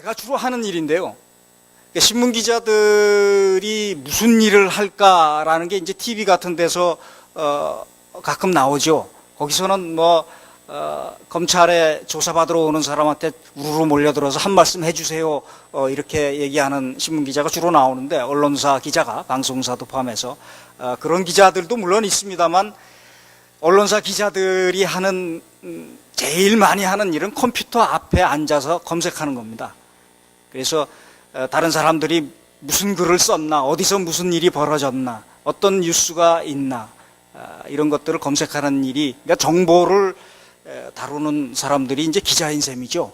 제가 주로 하는 일인데요. 신문 기자들이 무슨 일을 할까라는 게 이제 TV 같은 데서 가끔 나오죠. 거기서는 검찰에 조사받으러 오는 사람한테 우르르 몰려들어서 한 말씀 해주세요. 이렇게 얘기하는 신문 기자가 주로 나오는데, 언론사 기자가, 방송사도 포함해서 그런 기자들도 물론 있습니다만, 언론사 기자들이 하는 제일 많이 하는 일은 컴퓨터 앞에 앉아서 검색하는 겁니다. 그래서 다른 사람들이 무슨 글을 썼나, 어디서 무슨 일이 벌어졌나, 어떤 뉴스가 있나, 이런 것들을 검색하는 일이, 그러니까 정보를 다루는 사람들이 이제 기자인 셈이죠.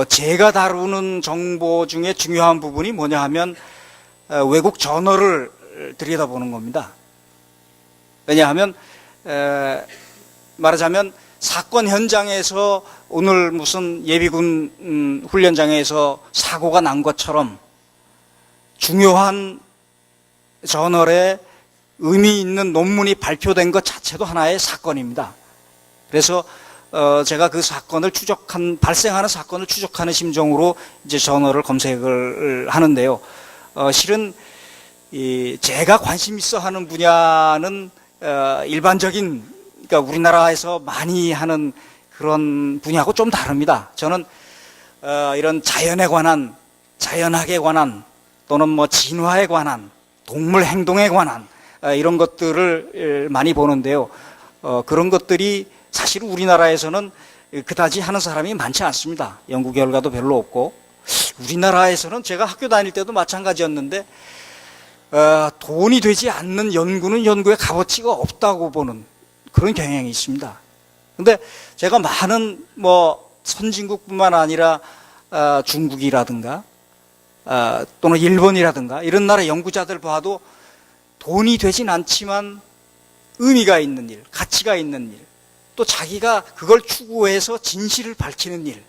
제가 다루는 정보 중에 중요한 부분이 뭐냐 하면 외국 저널을 들여다보는 겁니다. 왜냐하면 말하자면 사건 현장에서 오늘 무슨 예비군 훈련장에서 사고가 난 것처럼 중요한 저널에 의미 있는 논문이 발표된 것 자체도 하나의 사건입니다. 그래서 제가 그 사건을 발생하는 사건을 추적하는 심정으로 이제 저널을 검색을 하는데요. 실은 제가 관심 있어 하는 분야는 일반적인, 그러니까 우리나라에서 많이 하는 그런 분야하고 좀 다릅니다. 저는 이런 자연에 관한, 자연학에 관한, 또는 진화에 관한, 동물 행동에 관한 이런 것들을 많이 보는데요. 그런 것들이 사실 우리나라에서는 그다지 하는 사람이 많지 않습니다. 연구 결과도 별로 없고, 우리나라에서는 제가 학교 다닐 때도 마찬가지였는데 돈이 되지 않는 연구는 연구의 값어치가 없다고 보는 그런 경향이 있습니다. 근데 제가 많은 선진국뿐만 아니라 중국이라든가 또는 일본이라든가 이런 나라 연구자들 봐도 돈이 되진 않지만 의미가 있는 일, 가치가 있는 일, 또 자기가 그걸 추구해서 진실을 밝히는 일,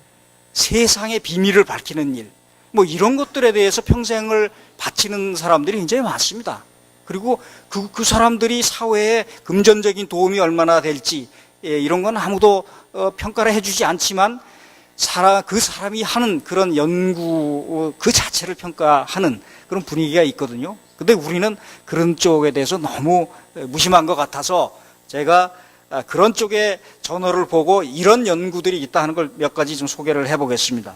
세상의 비밀을 밝히는 일, 이런 것들에 대해서 평생을 바치는 사람들이 굉장히 많습니다. 그리고 그 사람들이 사회에 금전적인 도움이 얼마나 될지 이런 건 아무도 평가를 해주지 않지만 그 사람이 하는 그런 연구 그 자체를 평가하는 그런 분위기가 있거든요. 근데 우리는 그런 쪽에 대해서 너무 무심한 것 같아서 제가 그런 쪽의 저널을 보고 이런 연구들이 있다 하는 걸 몇 가지 좀 소개를 해보겠습니다.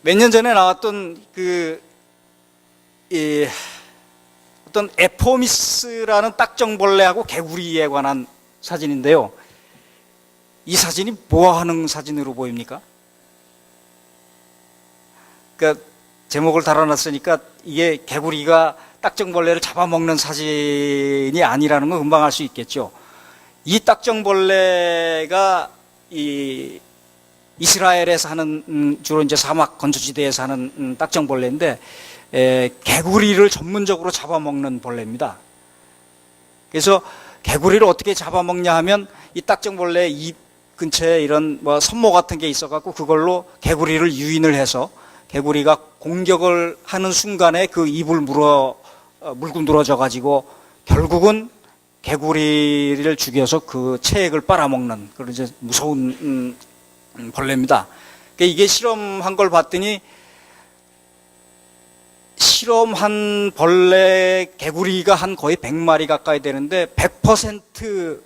몇 년 전에 나왔던 어떤 에포미스라는 딱정벌레하고 개구리에 관한 사진인데요. 이 사진이 뭐 하는 사진으로 보입니까? 그러니까 제목을 달아놨으니까 이게 개구리가 딱정벌레를 잡아먹는 사진이 아니라는 건 금방 알 수 있겠죠. 이 딱정벌레가 이스라엘에 사는 주로 이제 사막 건조지대에 사는 딱정벌레인데 개구리를 전문적으로 잡아먹는 벌레입니다. 그래서 개구리를 어떻게 잡아먹냐 하면 이 딱정벌레 입 근처에 이런 선모 같은 게 있어갖고 그걸로 개구리를 유인을 해서 개구리가 공격을 하는 순간에 그 입을 물고 늘어져 가지고 결국은 개구리를 죽여서 그 체액을 빨아먹는 그런 이제 무서운 벌레입니다. 그러니까 이게 실험한 걸 봤더니 실험한 벌레 개구리가 한 거의 100마리 가까이 되는데 100%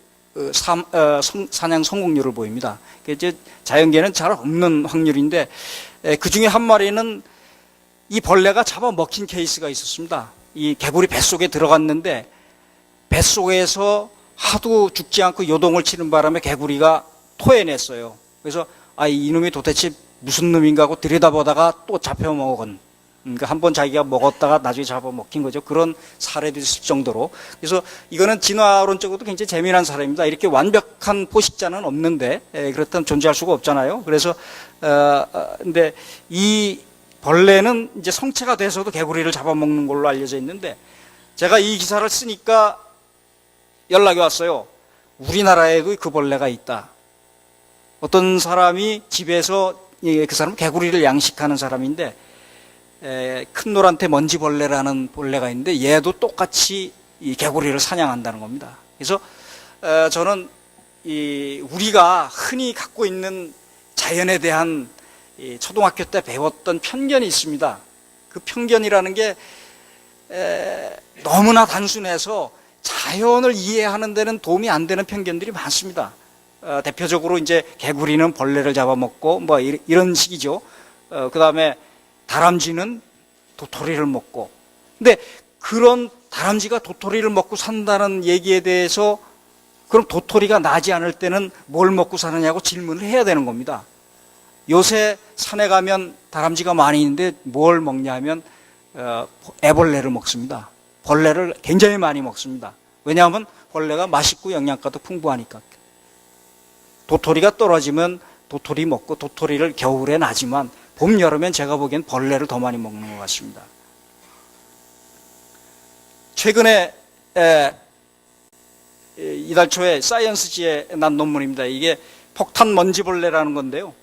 사냥 성공률을 보입니다. 이제 자연계에는 잘 없는 확률인데 그 중에 한 마리는 이 벌레가 잡아먹힌 케이스가 있었습니다. 이 개구리 뱃속에 들어갔는데 뱃속에서 하도 죽지 않고 요동을 치는 바람에 개구리가 토해냈어요. 그래서 이놈이 도대체 무슨 놈인가 하고 들여다보다가 또 잡혀먹은, 그러니까 한번 자기가 먹었다가 나중에 잡아먹힌 거죠. 그런 사례도 있을 정도로. 그래서 이거는 진화론적으로도 굉장히 재미난 사례입니다. 이렇게 완벽한 포식자는 없는데, 그렇다면 존재할 수가 없잖아요. 그래서 근데 이 벌레는 이제 성체가 돼서도 개구리를 잡아먹는 걸로 알려져 있는데, 제가 이 기사를 쓰니까 연락이 왔어요. 우리나라에도 그 벌레가 있다. 어떤 사람이 집에서, 그 사람은 개구리를 양식하는 사람인데, 큰 노란테 먼지벌레라는 벌레가 있는데 얘도 똑같이 이 개구리를 사냥한다는 겁니다. 그래서 저는 우리가 흔히 갖고 있는 자연에 대한 초등학교 때 배웠던 편견이 있습니다. 그 편견이라는 게 너무나 단순해서 자연을 이해하는 데는 도움이 안 되는 편견들이 많습니다. 대표적으로 이제 개구리는 벌레를 잡아먹고 뭐 이런 식이죠. 그 다음에 다람쥐는 도토리를 먹고. 근데 그런 다람쥐가 도토리를 먹고 산다는 얘기에 대해서 그럼 도토리가 나지 않을 때는 뭘 먹고 사느냐고 질문을 해야 되는 겁니다. 요새 산에 가면 다람쥐가 많이 있는데 뭘 먹냐면 애벌레를 먹습니다. 벌레를 굉장히 많이 먹습니다. 왜냐하면 벌레가 맛있고 영양가도 풍부하니까. 도토리가 떨어지면 도토리 먹고 도토리를 겨울에 나지만 봄, 여름엔 제가 보기엔 벌레를 더 많이 먹는 것 같습니다. 최근에 이달 초에 사이언스지에 난 논문입니다. 이게 폭탄 먼지벌레라는 건데요.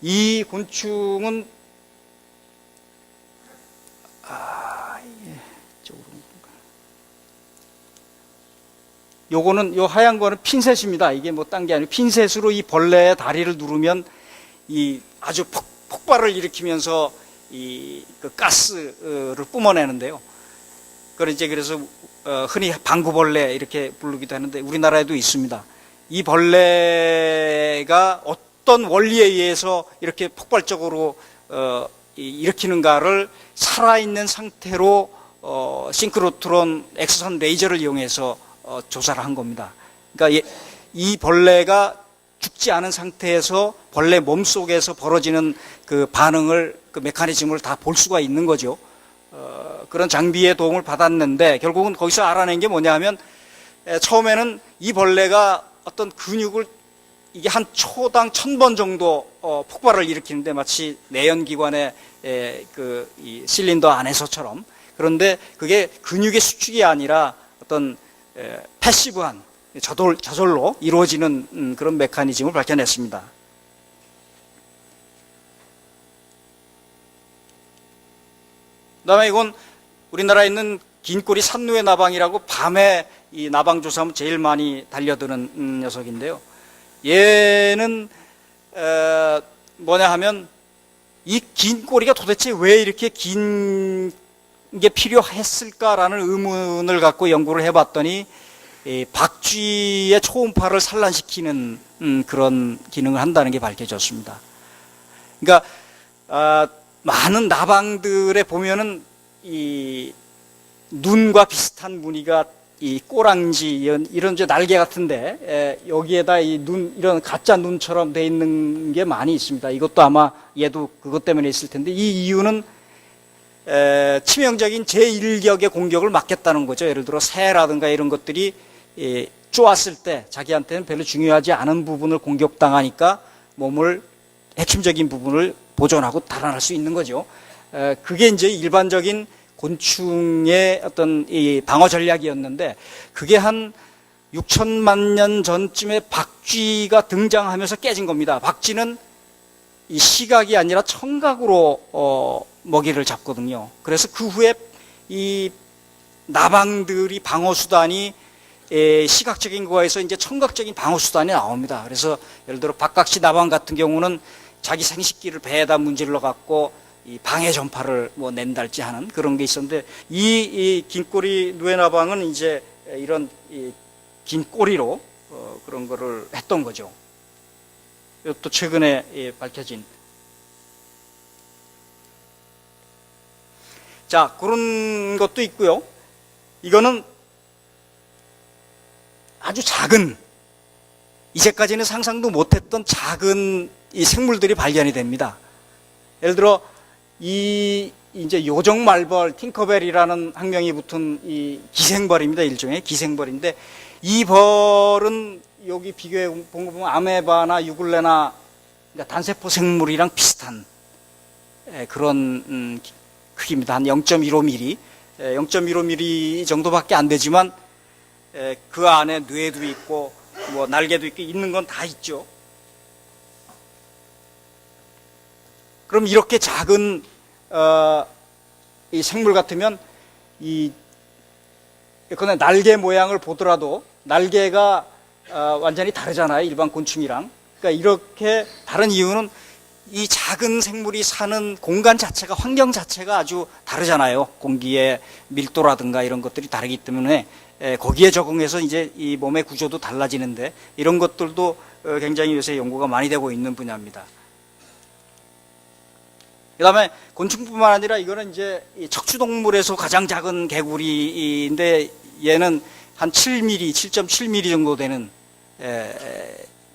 이 곤충은 요거는 요 하얀 거는 핀셋입니다. 이게 뭐 딴 게 아니고 핀셋으로 이 벌레의 다리를 누르면 이 아주 폭발을 일으키면서 그 가스를 뿜어내는데요. 그래서 흔히 방구벌레 이렇게 부르기도 하는데 우리나라에도 있습니다. 이 벌레가 어떤 원리에 의해서 이렇게 폭발적으로 일으키는가를 살아있는 상태로 싱크로트론 엑스선 레이저를 이용해서 조사를 한 겁니다. 그러니까 이 벌레가 죽지 않은 상태에서 벌레 몸속에서 벌어지는 그 반응을, 그 메커니즘을 다 볼 수가 있는 거죠. 그런 장비의 도움을 받았는데 결국은 거기서 알아낸 게 뭐냐 하면 처음에는 이 벌레가 어떤 근육을 이게 한 초당 1000번 정도 폭발을 일으키는데 마치 내연기관의 이 실린더 안에서처럼. 그런데 그게 근육의 수축이 아니라 어떤 패시브한 저절로 이루어지는 그런 메커니즘을 밝혀냈습니다. 그다음에 이건 우리나라에 있는 긴꼬리 산누에 나방이라고 밤에 이 나방 조사하면 제일 많이 달려드는 녀석인데요. 얘는 뭐냐 하면 이 긴 꼬리가 도대체 왜 이렇게 긴 게 필요했을까라는 의문을 갖고 연구를 해봤더니 박쥐의 초음파를 산란시키는 그런 기능을 한다는 게 밝혀졌습니다. 그러니까 많은 나방들에 보면은 이 눈과 비슷한 무늬가 이 꼬랑지 이런 이제 날개 같은데 여기에다 이 눈 이런 가짜 눈처럼 돼 있는 게 많이 있습니다. 이것도 아마 얘도 그것 때문에 있을 텐데 이 이유는 치명적인 제1격의 공격을 막겠다는 거죠. 예를 들어 새라든가 이런 것들이 쪼았을 때 자기한테는 별로 중요하지 않은 부분을 공격당하니까 몸을 핵심적인 부분을 보존하고 달아날 수 있는 거죠. 그게 이제 일반적인 곤충의 어떤 이 방어 전략이었는데 그게 한 6천만 년 전쯤에 박쥐가 등장하면서 깨진 겁니다. 박쥐는 이 시각이 아니라 청각으로 먹이를 잡거든요. 그래서 그 후에 이 나방들이 방어 수단이 시각적인 거에서 이제 청각적인 방어 수단이 나옵니다. 그래서 예를 들어 박각시 나방 같은 경우는 자기 생식기를 배에다 문질러 갖고 이 방해 전파를 뭐 낸달지 하는 그런 게 있었는데 이 긴꼬리 누에나방은 이제 이런 긴 꼬리로 그런 거를 했던 거죠. 이것도 최근에 밝혀진. 자, 그런 것도 있고요. 이거는 아주 작은, 이제까지는 상상도 못했던 작은 이 생물들이 발견이 됩니다. 예를 들어 이제 요정말벌, 팅커벨이라는 학명이 붙은 이 기생벌입니다. 일종의 기생벌인데, 이 벌은 여기 비교해 본 거 보면 아메바나 유글레나 단세포 생물이랑 비슷한 그런 크기입니다. 한 0.15mm, 0.15mm 정도밖에 안 되지만 그 안에 뇌도 있고 뭐 날개도 있고 있는 건 다 있죠. 그럼 이렇게 작은 이 생물 같으면 그런데 날개 모양을 보더라도 날개가 완전히 다르잖아요, 일반 곤충이랑. 그러니까 이렇게 다른 이유는 이 작은 생물이 사는 공간 자체가, 환경 자체가 아주 다르잖아요. 공기의 밀도라든가 이런 것들이 다르기 때문에 거기에 적응해서 이제 이 몸의 구조도 달라지는데, 이런 것들도 굉장히 요새 연구가 많이 되고 있는 분야입니다. 그 다음에 곤충뿐만 아니라 이거는 이제 척추동물에서 가장 작은 개구리인데, 얘는 한 7mm, 7.7mm 정도 되는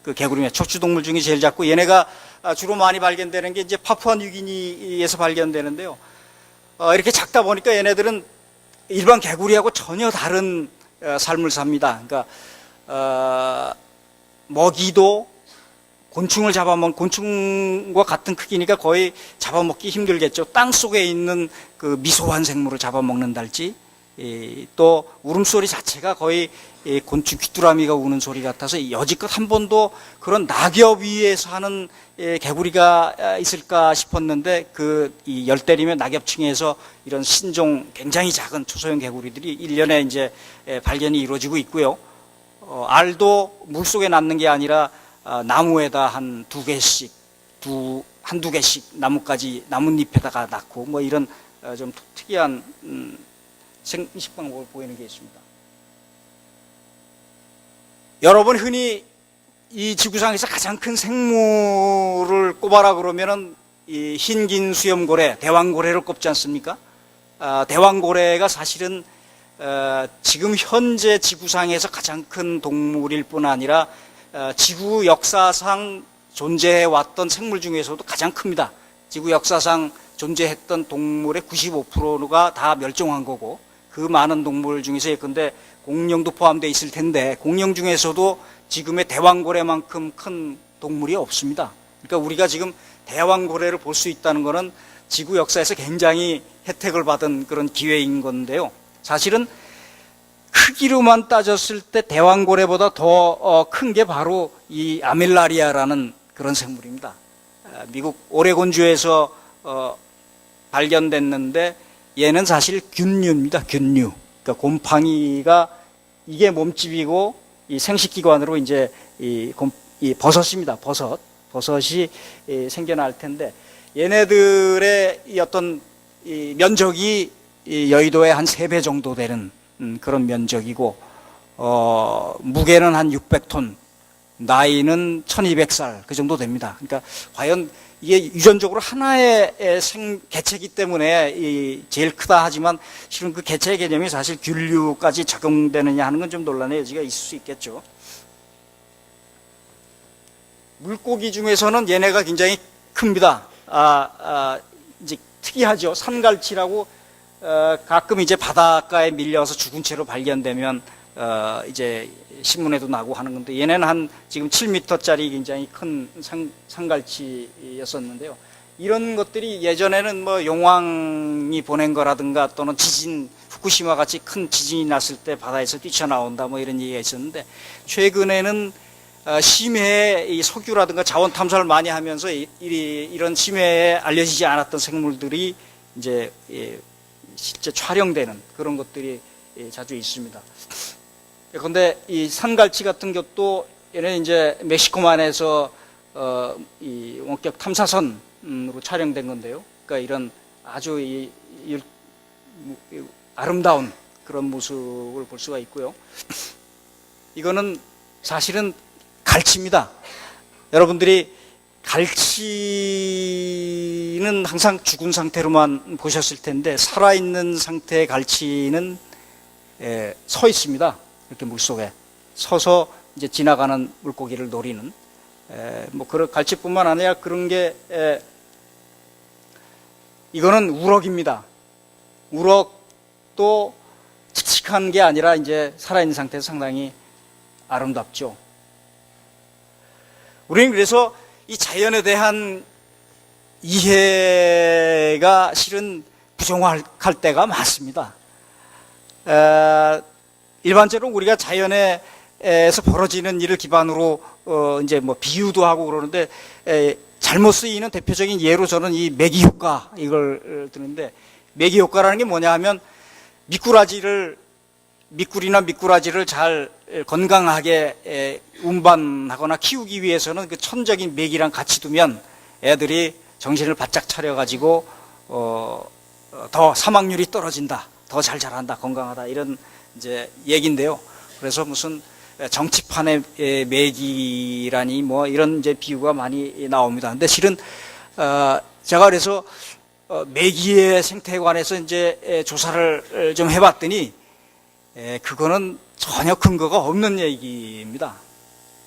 그 개구리입니다. 척추동물 중에 제일 작고, 얘네가 주로 많이 발견되는 게 이제 파푸아뉴기니에서 발견되는데요. 이렇게 작다 보니까 얘네들은 일반 개구리하고 전혀 다른 삶을 삽니다. 그러니까 먹이도 곤충을 잡아먹는, 곤충과 같은 크기니까 거의 잡아먹기 힘들겠죠. 땅 속에 있는 그 미소한 생물을 잡아먹는달지, 또 울음소리 자체가 거의 곤충 귀뚜라미가 우는 소리 같아서 여지껏 한 번도 그런 낙엽 위에 사는 개구리가 있을까 싶었는데, 이 열대림의 낙엽층에서 이런 신종 굉장히 작은 초소형 개구리들이 1년에 이제 발견이 이루어지고 있고요. 알도 물속에 낳는 게 아니라 나무에다 한두 개씩, 한두 개씩 나뭇잎에다가 낳고 뭐 이런 좀 특이한 생식 방법을 보이는 게 있습니다. 여러분, 흔히 이 지구상에서 가장 큰 생물을 꼽아라 그러면은 이 흰긴 수염고래, 대왕고래를 꼽지 않습니까? 대왕고래가 사실은 지금 현재 지구상에서 가장 큰 동물일 뿐 아니라 지구 역사상 존재해왔던 생물 중에서도 가장 큽니다. 지구 역사상 존재했던 동물의 95%가 다 멸종한 거고, 그 많은 동물 중에서 예컨대 공룡도 포함되어 있을 텐데, 공룡 중에서도 지금의 대왕고래만큼 큰 동물이 없습니다. 그러니까 우리가 지금 대왕고래를 볼 수 있다는 것은 지구 역사에서 굉장히 혜택을 받은 그런 기회인 건데요. 사실은 크기로만 따졌을 때 대왕고래보다 더 큰 게 바로 이 아밀라리아라는 그런 생물입니다. 미국 오레곤주에서 발견됐는데, 얘는 사실 균류입니다. 균류. 그러니까 곰팡이가 이게 몸집이고, 이 생식기관으로 이제 이 버섯입니다. 버섯이 생겨날 텐데, 얘네들의 이 어떤 이 면적이 여의도의 한 3배 정도 되는 그런 면적이고, 무게는 한 600톤, 나이는 1200살 그 정도 됩니다. 그러니까 과연 이게 유전적으로 하나의 개체이기 때문에 제일 크다 하지만, 실은 그 개체의 개념이 사실 균류까지 적용되느냐 하는 건 좀 논란의 여지가 있을 수 있겠죠. 물고기 중에서는 얘네가 굉장히 큽니다. 이제 특이하죠. 산갈치라고 가끔 이제 바닷가에 밀려서 죽은 채로 발견되면 이제 신문에도 나고 하는 건데, 얘네는 한 지금 7m짜리 굉장히 큰 산갈치였었는데요. 이런 것들이 예전에는 뭐 용왕이 보낸 거라든가, 또는 지진, 후쿠시마 같이 큰 지진이 났을 때 바다에서 뛰쳐나온다 뭐 이런 얘기가 있었는데, 최근에는 심해에 이 석유라든가 자원 탐사를 많이 하면서 이런 심해에 알려지지 않았던 생물들이 이제 실제 촬영되는 그런 것들이 자주 있습니다. 그런데 이 산갈치 같은 것도 얘는 이제 멕시코만에서 이 원격 탐사선으로 촬영된 건데요. 그러니까 이런 아주 아름다운 그런 모습을 볼 수가 있고요. 이거는 사실은 갈치입니다. 여러분들이 갈치는 항상 죽은 상태로만 보셨을 텐데, 살아있는 상태의 갈치는 서 있습니다. 이렇게 물속에. 서서 이제 지나가는 물고기를 노리는 뭐 그런 갈치뿐만 아니라 그런 게 이거는 우럭입니다. 우럭도 칙칙한 게 아니라 이제 살아있는 상태에서 상당히 아름답죠. 우리는 그래서 이 자연에 대한 이해가 실은 부족할 때가 많습니다. 일반적으로 우리가 자연에서 벌어지는 일을 기반으로 이제 뭐 비유도 하고 그러는데 잘못 쓰이는 대표적인 예로 저는 이 메기 효과 이걸 드는데, 메기 효과라는 게 뭐냐 하면 미꾸리나 미꾸라지를 잘 건강하게 운반하거나 키우기 위해서는 그 천적인 메기랑 같이 두면 애들이 정신을 바짝 차려가지고 더 사망률이 떨어진다, 더 잘 자란다, 건강하다, 이런 이제 얘기인데요. 그래서 무슨 정치판의 메기라니 뭐 이런 이제 비유가 많이 나옵니다. 근데 실은 제가 그래서 메기의 생태에 관해서 이제 조사를 좀 해봤더니 그거는 전혀 근거가 없는 얘기입니다.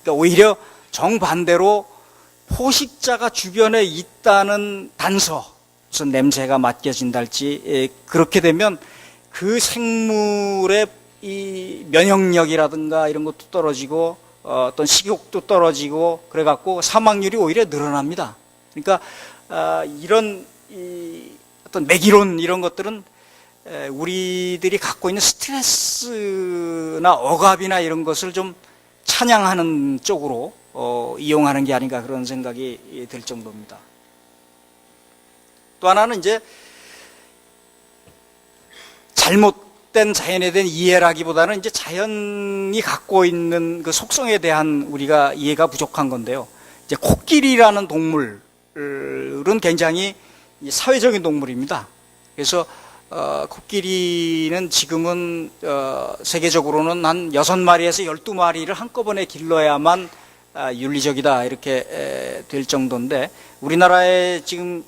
그러니까 오히려 정반대로 포식자가 주변에 있다는 단서, 무슨 냄새가 맡겨진달지, 그렇게 되면 그 생물의 이 면역력이라든가 이런 것도 떨어지고 어떤 식욕도 떨어지고 그래갖고 사망률이 오히려 늘어납니다. 그러니까 이런 어떤 매기론 이런 것들은 우리들이 갖고 있는 스트레스나 억압이나 이런 것을 좀 찬양하는 쪽으로 이용하는 게 아닌가 그런 생각이 들 정도입니다. 또 하나는 이제 잘못된 자연에 대한 이해라기보다는 이제 자연이 갖고 있는 그 속성에 대한 우리가 이해가 부족한 건데요. 이제 코끼리라는 동물은 굉장히 사회적인 동물입니다. 그래서 코끼리는 지금은 세계적으로는 한 6마리에서 12마리를 한꺼번에 길러야만 윤리적이다 이렇게 될 정도인데, 우리나라에 지금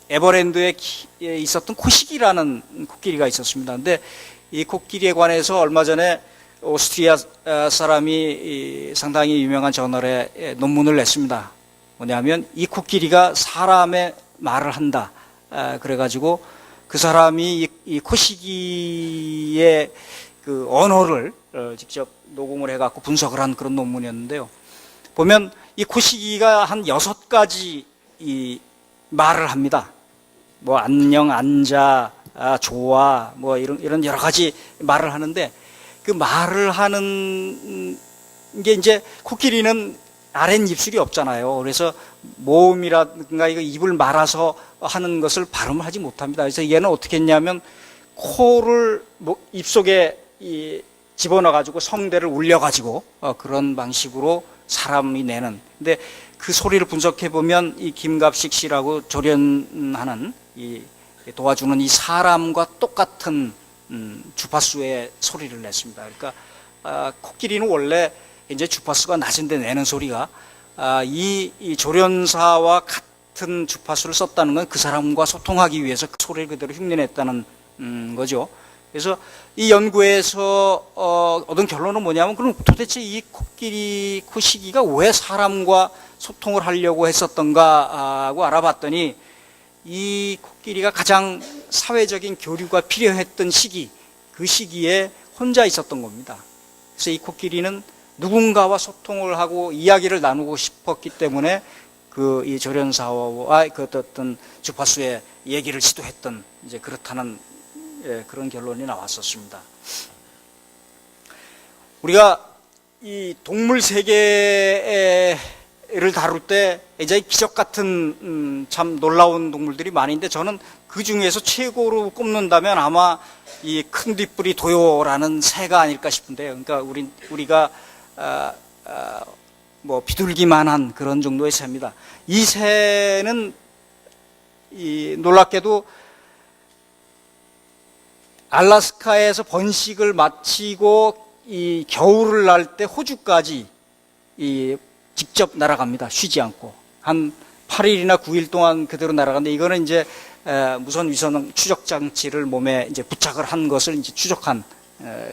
에버랜드에 있었던 코시기라는 코끼리가 있었습니다. 근데 이 코끼리에 관해서 얼마 전에 오스트리아 사람이 상당히 유명한 저널에 논문을 냈습니다. 뭐냐면 이 코끼리가 사람의 말을 한다. 그래가지고 그 사람이 이 코시기의 그 언어를 직접 녹음을 해갖고 분석을 한 그런 논문이었는데요. 보면 이 코시기가 한 6가지 이 말을 합니다. 뭐 안녕, 앉아, 좋아, 뭐 이런 여러 가지 말을 하는데, 그 말을 하는 게 이제 코끼리는 아랫입술이 없잖아요. 그래서 모음이라든가 이거 입을 말아서 하는 것을 발음을 하지 못합니다. 그래서 얘는 어떻게 했냐면 코를 입속에 집어넣어가지고 성대를 울려가지고 그런 방식으로 사람이 내는. 근데 그 소리를 분석해 보면 이 김갑식 씨라고 조련하는 도와주는 이 사람과 똑같은 주파수의 소리를 냈습니다. 그러니까 코끼리는 원래 이제 주파수가 낮은데 내는 소리가 이 조련사와 같은 주파수를 썼다는 건 그 사람과 소통하기 위해서 그 소리를 그대로 흉내냈다는 거죠. 그래서 이 연구에서 얻은 결론은 뭐냐면, 그럼 도대체 이 코시기가 왜 사람과 소통을 하려고 했었던가 하고 알아봤더니, 이 코끼리가 가장 사회적인 교류가 필요했던 시기, 그 시기에 혼자 있었던 겁니다. 그래서 이 코끼리는 누군가와 소통을 하고 이야기를 나누고 싶었기 때문에 이 조련사와 그 어떤 주파수의 얘기를 시도했던, 이제 그렇다는 그런 결론이 나왔었습니다. 우리가 이 동물 세계를 다룰 때 이제 기적 같은 참 놀라운 동물들이 많은데, 저는 그 중에서 최고로 꼽는다면 아마 이 큰 뒷부리 도요라는 새가 아닐까 싶은데요. 그러니까 우리가 뭐 비둘기만한 그런 정도의 새입니다. 이 새는 놀랍게도 알래스카에서 번식을 마치고 이 겨울을 날 때 호주까지 직접 날아갑니다. 쉬지 않고 한 8일이나 9일 동안 그대로 날아가는데, 이거는 이제 무선 위성 추적 장치를 몸에 이제 부착을 한 것을 이제 추적한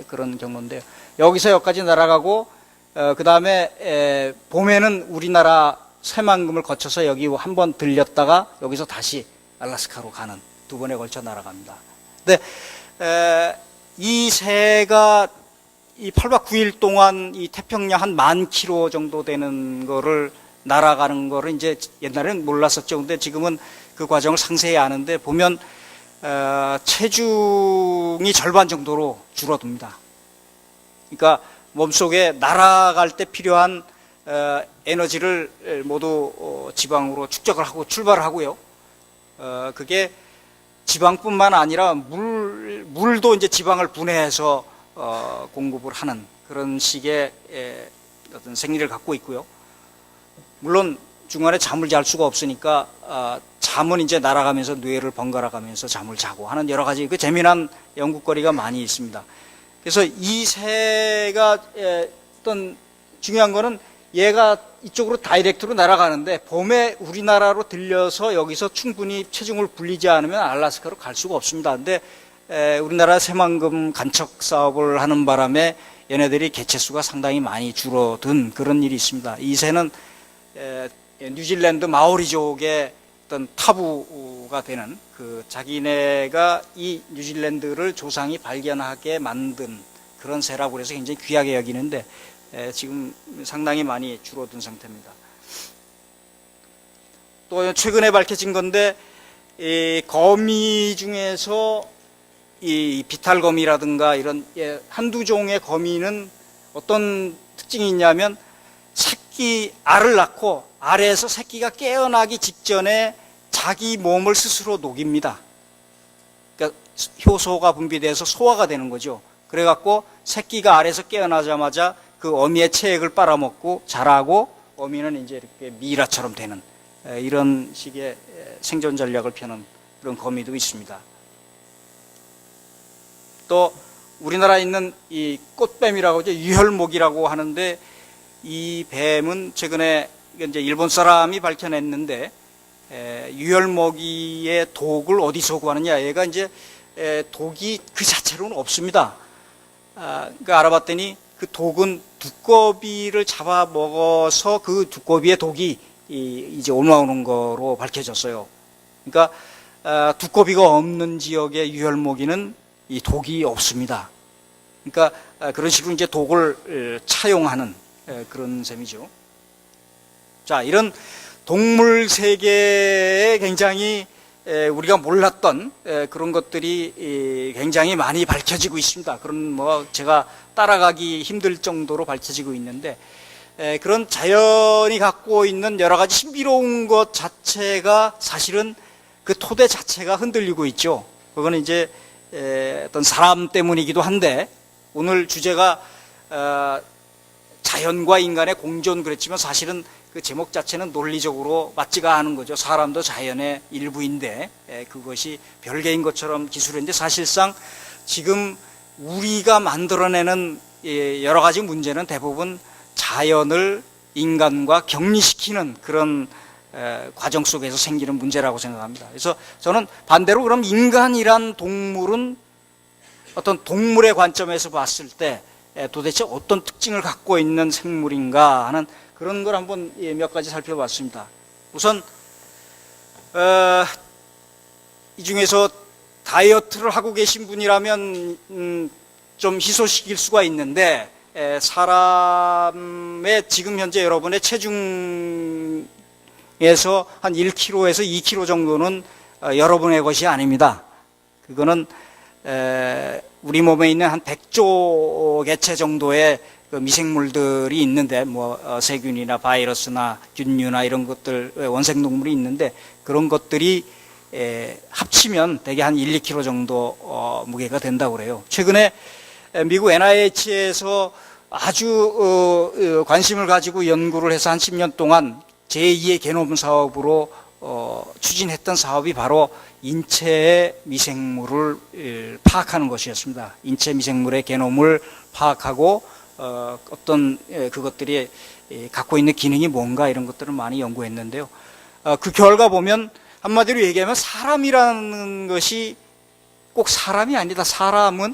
그런 경우인데요. 여기서 여기까지 날아가고 그 다음에 봄에는 우리나라 새만금을 거쳐서 여기 한번 들렸다가 여기서 다시 알래스카로 가는 두 번에 걸쳐 날아갑니다. 근데 이 새가 이 8박 9일 동안 이 태평양 한 10,000km 정도 되는 거를 날아가는 거를 이제 옛날에는 몰랐었죠. 근데 지금은 그 과정을 상세히 아는데 보면 체중이 절반 정도로 줄어듭니다. 그러니까 몸속에 날아갈 때 필요한 에너지를 모두 지방으로 축적을 하고 출발을 하고요. 그게 지방뿐만 아니라 물도 이제 지방을 분해해서 공급을 하는 그런 식의 어떤 생리를 갖고 있고요. 물론 중간에 잠을 잘 수가 없으니까 잠은 이제 날아가면서 뇌를 번갈아 가면서 잠을 자고 하는 여러 가지 그 재미난 연구거리가 많이 있습니다. 그래서 이 새가 어떤 중요한 거는 얘가 이쪽으로 다이렉트로 날아가는데 봄에 우리나라로 들려서 여기서 충분히 체중을 불리지 않으면 알래스카로 갈 수가 없습니다. 근데 우리나라 새만금 간척 사업을 하는 바람에 얘네들이 개체수가 상당히 많이 줄어든 그런 일이 있습니다. 이 새는 뉴질랜드 마오리족의 어떤 타부가 되는 그 자기네가 이 뉴질랜드를 조상이 발견하게 만든 그런 새라고 해서 굉장히 귀하게 여기는데 지금 상당히 많이 줄어든 상태입니다. 또 최근에 밝혀진 건데 이 거미 중에서 이 비탈거미라든가 이런 한두 종의 거미는 어떤 특징이 있냐면 새끼 알을 낳고 알에서 새끼가 깨어나기 직전에 자기 몸을 스스로 녹입니다. 그러니까 효소가 분비돼서 소화가 되는 거죠. 그래갖고 새끼가 알에서 깨어나자마자 그 어미의 체액을 빨아먹고 자라고 어미는 이제 이렇게 미이라처럼 되는 이런 식의 생존 전략을 펴는 그런 거미도 있습니다. 또 우리나라에 있는 이 꽃뱀이라고 하죠. 유혈목이라고 하는데 이 뱀은 최근에 이제 일본 사람이 밝혀냈는데 유혈모기의 독을 어디서 구하느냐? 얘가 이제 독이 그 자체로는 없습니다. 그러니까 알아봤더니 그 독은 두꺼비를 잡아먹어서 그 두꺼비의 독이 이제 올라오는 거로 밝혀졌어요. 그러니까 두꺼비가 없는 지역의 유혈모기는 이 독이 없습니다. 그러니까 그런 식으로 이제 독을 차용하는 그런 셈이죠. 자, 이런 동물 세계에 굉장히 우리가 몰랐던 그런 것들이 굉장히 많이 밝혀지고 있습니다. 그런 뭐 제가 따라가기 힘들 정도로 밝혀지고 있는데 그런 자연이 갖고 있는 여러 가지 신비로운 것 자체가 사실은 그 토대 자체가 흔들리고 있죠. 그거는 이제 어떤 사람 때문이기도 한데 오늘 주제가 자연과 인간의 공존 그랬지만 사실은 그 제목 자체는 논리적으로 맞지가 않은 거죠. 사람도 자연의 일부인데 그것이 별개인 것처럼 기술인데 사실상 지금 우리가 만들어내는 여러 가지 문제는 대부분 자연을 인간과 격리시키는 그런 과정 속에서 생기는 문제라고 생각합니다. 그래서 저는 반대로 그럼 인간이란 동물은 어떤 동물의 관점에서 봤을 때 도대체 어떤 특징을 갖고 있는 생물인가 하는 그런 걸 한번 몇 가지 살펴봤습니다. 우선 이 중에서 다이어트를 하고 계신 분이라면 좀 희소식일 수가 있는데 사람의 지금 현재 여러분의 체중에서 한 1kg에서 2kg 정도는 여러분의 것이 아닙니다. 그거는 우리 몸에 있는 한 100조 개체 정도의 그 미생물들이 있는데 뭐 세균이나 바이러스나 균류나 이런 것들 원생동물이 있는데 그런 것들이 합치면 대개 한 1, 2kg 정도 무게가 된다고 그래요. 최근에 미국 NIH에서 아주 관심을 가지고 연구를 해서 한 10년 동안 제2의 게놈 사업으로 추진했던 사업이 바로 인체의 미생물을 파악하는 것이었습니다. 인체 미생물의 게놈을 파악하고 어떤 그것들이 갖고 있는 기능이 뭔가 이런 것들을 많이 연구했는데요. 그 결과 보면 한마디로 얘기하면 사람이라는 것이 꼭 사람이 아니다. 사람은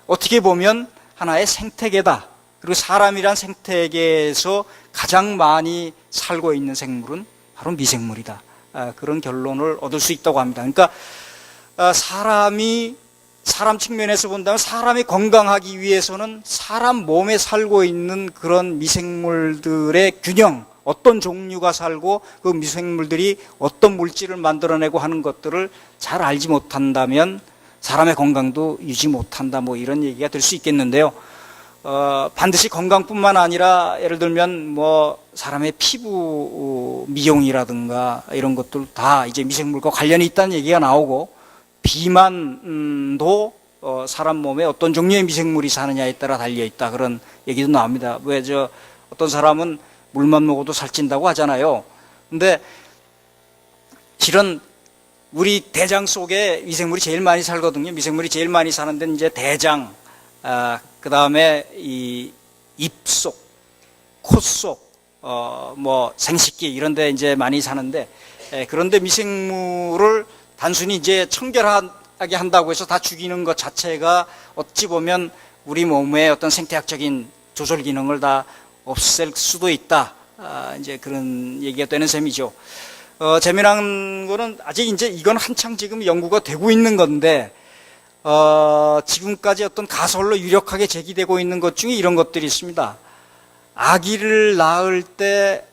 어떻게 보면 하나의 생태계다. 그리고 사람이란 생태계에서 가장 많이 살고 있는 생물은 바로 미생물이다. 그런 결론을 얻을 수 있다고 합니다. 그러니까 사람 측면에서 본다면 사람이 건강하기 위해서는 사람 몸에 살고 있는 그런 미생물들의 균형, 어떤 종류가 살고 그 미생물들이 어떤 물질을 만들어내고 하는 것들을 잘 알지 못한다면 사람의 건강도 유지 못한다, 뭐 이런 얘기가 될 수 있겠는데요. 반드시 건강뿐만 아니라 예를 들면 뭐 사람의 피부 미용이라든가 이런 것들 다 이제 미생물과 관련이 있다는 얘기가 나오고, 비만도 사람 몸에 어떤 종류의 미생물이 사느냐에 따라 달려 있다, 그런 얘기도 나옵니다. 왜 어떤 사람은 물만 먹어도 살찐다고 하잖아요. 근데 실은 우리 대장 속에 미생물이 제일 많이 살거든요. 미생물이 제일 많이 사는 데는 이제 대장, 그 다음에 이 입 속, 코 속, 뭐 생식기 이런 데 이제 많이 사는데, 그런데 미생물을 단순히 이제 청결하게 한다고 해서 다 죽이는 것 자체가 어찌 보면 우리 몸의 어떤 생태학적인 조절 기능을 다 없앨 수도 있다. 이제 그런 얘기가 되는 셈이죠. 재미난 거는 아직 이제 이건 한창 지금 연구가 되고 있는 건데, 지금까지 어떤 가설로 유력하게 제기되고 있는 것 중에 이런 것들이 있습니다. 아기를 낳을 때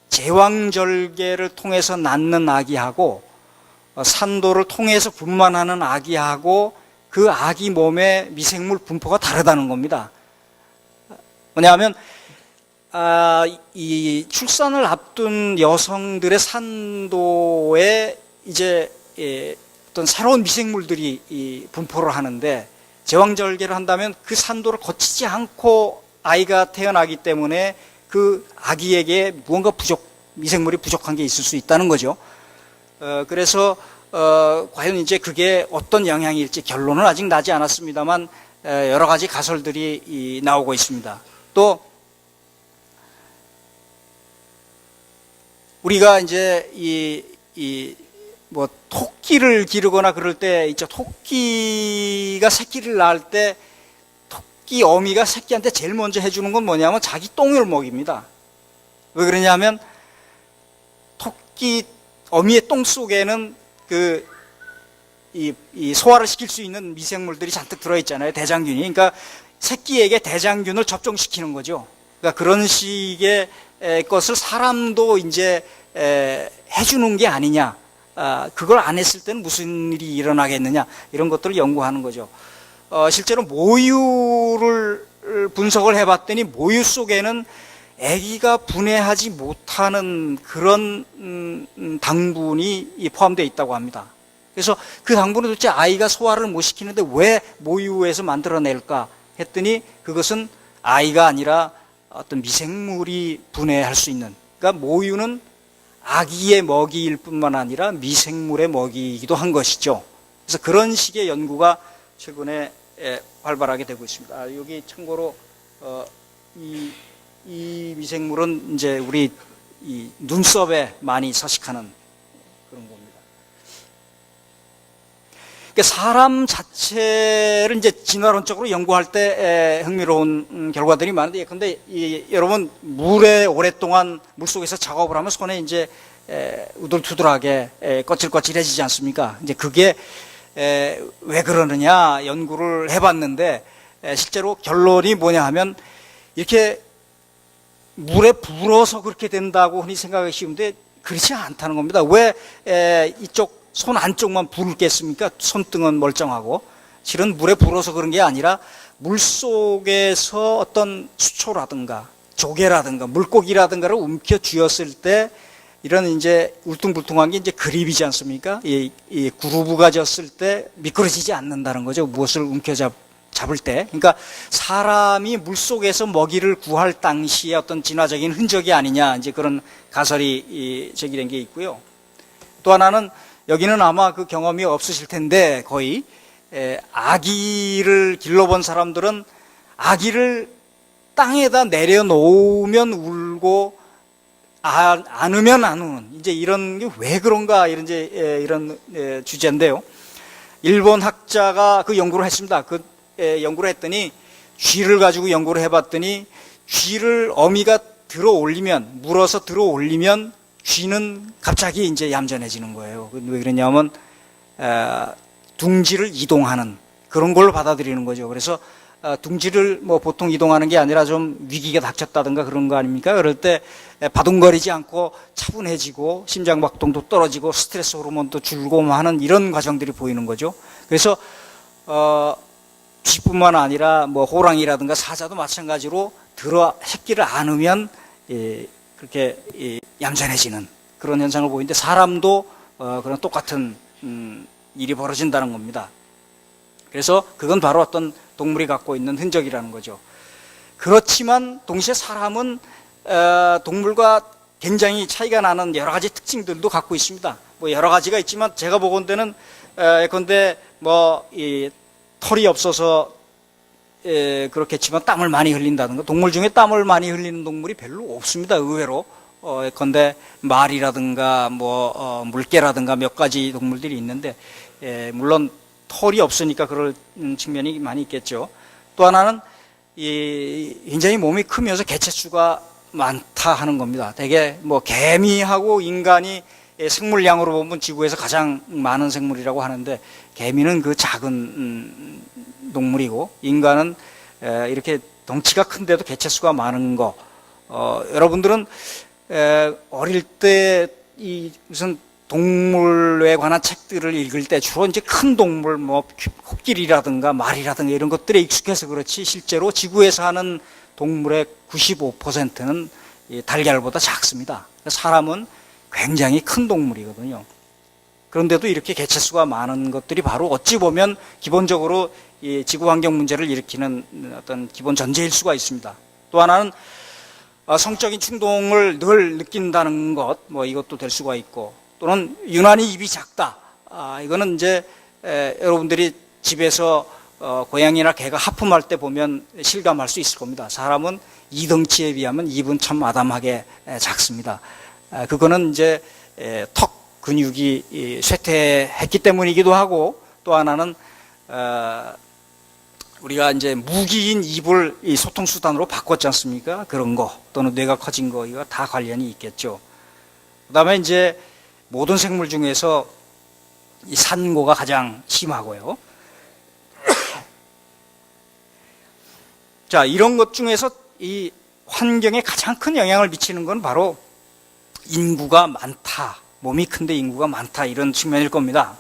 제왕절개를 통해서 낳는 아기하고 산도를 통해서 분만하는 아기하고 그 아기 몸의 미생물 분포가 다르다는 겁니다. 뭐냐면 이 출산을 앞둔 여성들의 산도에 이제 어떤 새로운 미생물들이 분포를 하는데, 제왕절개를 한다면 그 산도를 거치지 않고 아이가 태어나기 때문에 그 아기에게 무언가 미생물이 부족한 게 있을 수 있다는 거죠. 그래서 과연 이제 그게 어떤 영향일지 결론은 아직 나지 않았습니다만 여러 가지 가설들이 나오고 있습니다. 또 우리가 이제 뭐 토끼를 기르거나 그럴 때 있죠. 토끼가 새끼를 낳을 때 토끼 어미가 새끼한테 제일 먼저 해주는 건 뭐냐면 자기 똥을 먹입니다. 왜 그러냐면 토끼 어미의 똥 속에는 이 소화를 시킬 수 있는 미생물들이 잔뜩 들어있잖아요. 대장균이. 그러니까 새끼에게 대장균을 접종시키는 거죠. 그러니까 그런 식의 것을 사람도 이제 해주는 게 아니냐. 그걸 안 했을 때는 무슨 일이 일어나겠느냐. 이런 것들을 연구하는 거죠. 실제로 모유를 분석을 해봤더니 모유 속에는 아기가 분해하지 못하는 그런 당분이 포함되어 있다고 합니다. 그래서 그 당분을 도대체 아이가 소화를 못 시키는데 왜 모유에서 만들어낼까 했더니 그것은 아이가 아니라 어떤 미생물이 분해할 수 있는, 그러니까 모유는 아기의 먹이일 뿐만 아니라 미생물의 먹이이기도 한 것이죠. 그래서 그런 식의 연구가 최근에 활발하게 되고 있습니다. 여기 참고로 이 미생물은 이제 우리 이 눈썹에 많이 서식하는 그런 겁니다. 그러니까 사람 자체를 이제 진화론적으로 연구할 때 흥미로운 결과들이 많은데, 근데 여러분 물에 오랫동안 물속에서 작업을 하면 손에 이제 우둘투둘하게 거칠거칠해지지 않습니까? 이제 그게 왜 그러느냐 연구를 해봤는데, 실제로 결론이 뭐냐 하면 이렇게 물에 불어서 그렇게 된다고 흔히 생각하기 쉬운데 그렇지 않다는 겁니다. 왜 이쪽 손 안쪽만 불을 깼습니까? 손등은 멀쩡하고. 실은 물에 불어서 그런 게 아니라 물속에서 어떤 수초라든가 조개라든가 물고기라든가를 움켜쥐었을 때 이런 이제 울퉁불퉁한 게 이제 그립이지 않습니까? 이 그루브가 졌을 때 미끄러지지 않는다는 거죠. 무엇을 움켜잡을 때. 그러니까 사람이 물속에서 먹이를 구할 당시에 어떤 진화적인 흔적이 아니냐, 이제 그런 가설이 제기된 게 있고요. 또 하나는, 여기는 아마 그 경험이 없으실 텐데 거의 아기를 길러본 사람들은 아기를 땅에다 내려놓으면 울고 안으면 안 우는, 이제 이런 게 왜 그런가, 이런 주제인데요. 일본 학자가 그 연구를 했습니다. 연구를 했더니 쥐를 가지고 연구를 해봤더니 쥐를 어미가 들어 올리면, 물어서 들어 올리면 쥐는 갑자기 이제 얌전해지는 거예요. 왜 그러냐면 둥지를 이동하는 그런 걸로 받아들이는 거죠. 그래서 둥지를 뭐 보통 이동하는 게 아니라 좀 위기가 닥쳤다든가 그런 거 아닙니까? 그럴 때 바둥거리지 않고 차분해지고 심장박동도 떨어지고 스트레스 호르몬도 줄고 하는 이런 과정들이 보이는 거죠. 그래서 쥐뿐만 아니라 뭐 호랑이라든가 사자도 마찬가지로 들어 새끼를 안으면 그렇게 얌전해지는 그런 현상을 보이는데 사람도 그런 똑같은 일이 벌어진다는 겁니다. 그래서 그건 바로 어떤 동물이 갖고 있는 흔적이라는 거죠. 그렇지만 동시에 사람은 동물과 굉장히 차이가 나는 여러 가지 특징들도 갖고 있습니다. 뭐 여러 가지가 있지만 제가 보건대는 예컨대 뭐 이 털이 없어서 그렇겠지만 땀을 많이 흘린다든가 동물 중에 땀을 많이 흘리는 동물이 별로 없습니다. 의외로 예컨대 말이라든가 뭐 물개라든가 몇 가지 동물들이 있는데 물론 털이 없으니까 그럴 측면이 많이 있겠죠. 또 하나는 굉장히 몸이 크면서 개체수가 많다 하는 겁니다. 대개 뭐 개미하고 인간이 생물량으로 보면 지구에서 가장 많은 생물이라고 하는데 개미는 그 작은 동물이고 인간은 이렇게 덩치가 큰데도 개체수가 많은 거. 여러분들은 어릴 때 이 무슨 동물에 관한 책들을 읽을 때 주로 이제 큰 동물, 뭐 코끼리라든가 말이라든가 이런 것들에 익숙해서 그렇지 실제로 지구에 사는 동물의 95%는 달걀보다 작습니다. 사람은 굉장히 큰 동물이거든요. 그런데도 이렇게 개체수가 많은 것들이 바로 어찌 보면 기본적으로 이 지구 환경 문제를 일으키는 어떤 기본 전제일 수가 있습니다. 또 하나는 성적인 충동을 늘 느낀다는 것, 뭐 이것도 될 수가 있고, 또는 유난히 입이 작다. 이거는 이제 여러분들이 집에서 고양이나 개가 하품할 때 보면 실감할 수 있을 겁니다. 사람은 이 덩치에 비하면 입은 참 아담하게 작습니다. 그거는 이제 턱 근육이 쇠퇴했기 때문이기도 하고, 또 하나는 우리가 이제 무기인 입을 이 소통수단으로 바꿨지 않습니까? 그런 거, 또는 뇌가 커진 거, 이거 다 관련이 있겠죠. 그 다음에 이제 모든 생물 중에서 이 산고가 가장 심하고요. 자, 이런 것 중에서 이 환경에 가장 큰 영향을 미치는 건 바로 인구가 많다, 몸이 큰데 인구가 많다, 이런 측면일 겁니다.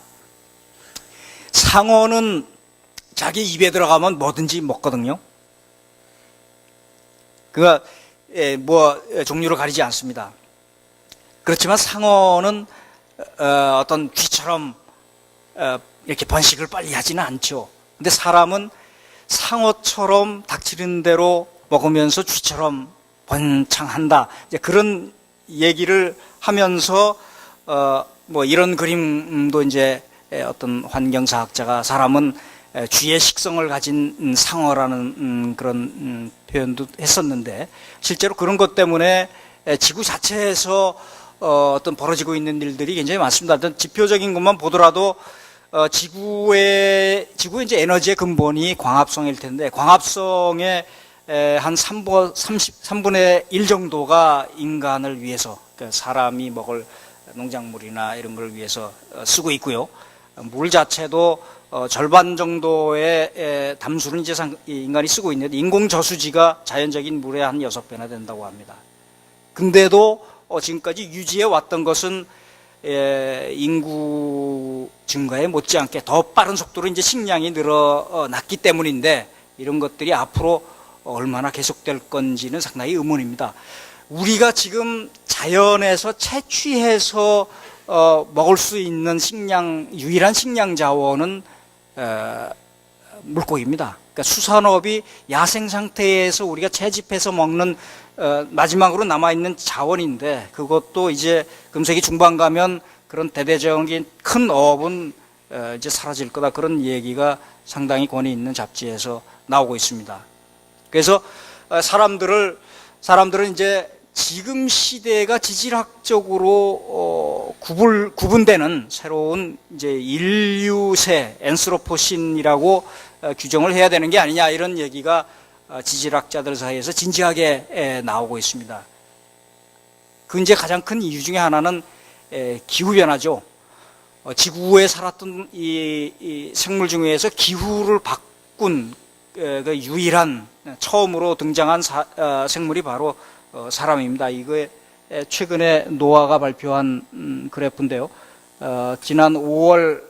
상어는 자기 입에 들어가면 뭐든지 먹거든요. 그가 뭐 종류를 가리지 않습니다. 그렇지만 상어는 어떤 쥐처럼 이렇게 번식을 빨리 하지는 않죠. 근데 사람은 상어처럼 닥치는 대로 먹으면서 쥐처럼 번창한다. 이제 그런 얘기를 하면서 뭐 이런 그림도 이제 어떤 환경사학자가 사람은 쥐의 식성을 가진 상어라는 그런 표현도 했었는데 실제로 그런 것 때문에 지구 자체에서 어떤 벌어지고 있는 일들이 굉장히 많습니다. 어떤 지표적인 것만 보더라도 지구의 이제 에너지의 근본이 광합성일 텐데 광합성의 한 3분의 1 정도가 인간을 위해서, 그러니까 사람이 먹을 농작물이나 이런 걸 위해서 쓰고 있고요. 물 자체도 절반 정도의 담수는 이제 인간이 쓰고 있는데 인공 저수지가 자연적인 물의 한 6배나 된다고 합니다. 근데도 지금까지 유지해 왔던 것은 인구 증가에 못지않게 더 빠른 속도로 이제 식량이 늘어났기 때문인데 이런 것들이 앞으로 얼마나 계속될 건지는 상당히 의문입니다. 우리가 지금 자연에서 채취해서 먹을 수 있는 유일한 식량 자원은 물고기입니다. 그러니까 수산업이 야생 상태에서 우리가 채집해서 먹는 마지막으로 남아있는 자원인데 그것도 이제 금세기 중반 가면 그런 대대적인 큰 어업은 이제 사라질 거다, 그런 얘기가 상당히 권위 있는 잡지에서 나오고 있습니다. 그래서 사람들은 이제 지금 시대가 지질학적으로 구분되는 새로운 이제 인류세 엔스로포신이라고 규정을 해야 되는 게 아니냐, 이런 얘기가 지질학자들 사이에서 진지하게 나오고 있습니다. 그 이제 가장 큰 이유 중에 하나는 기후 변화죠. 지구에 살았던 이 생물 중에서 기후를 바꾼 그 유일한 처음으로 등장한 생물이 바로 사람입니다. 이거에 최근에 노아가 발표한 그래프인데요. 지난 5월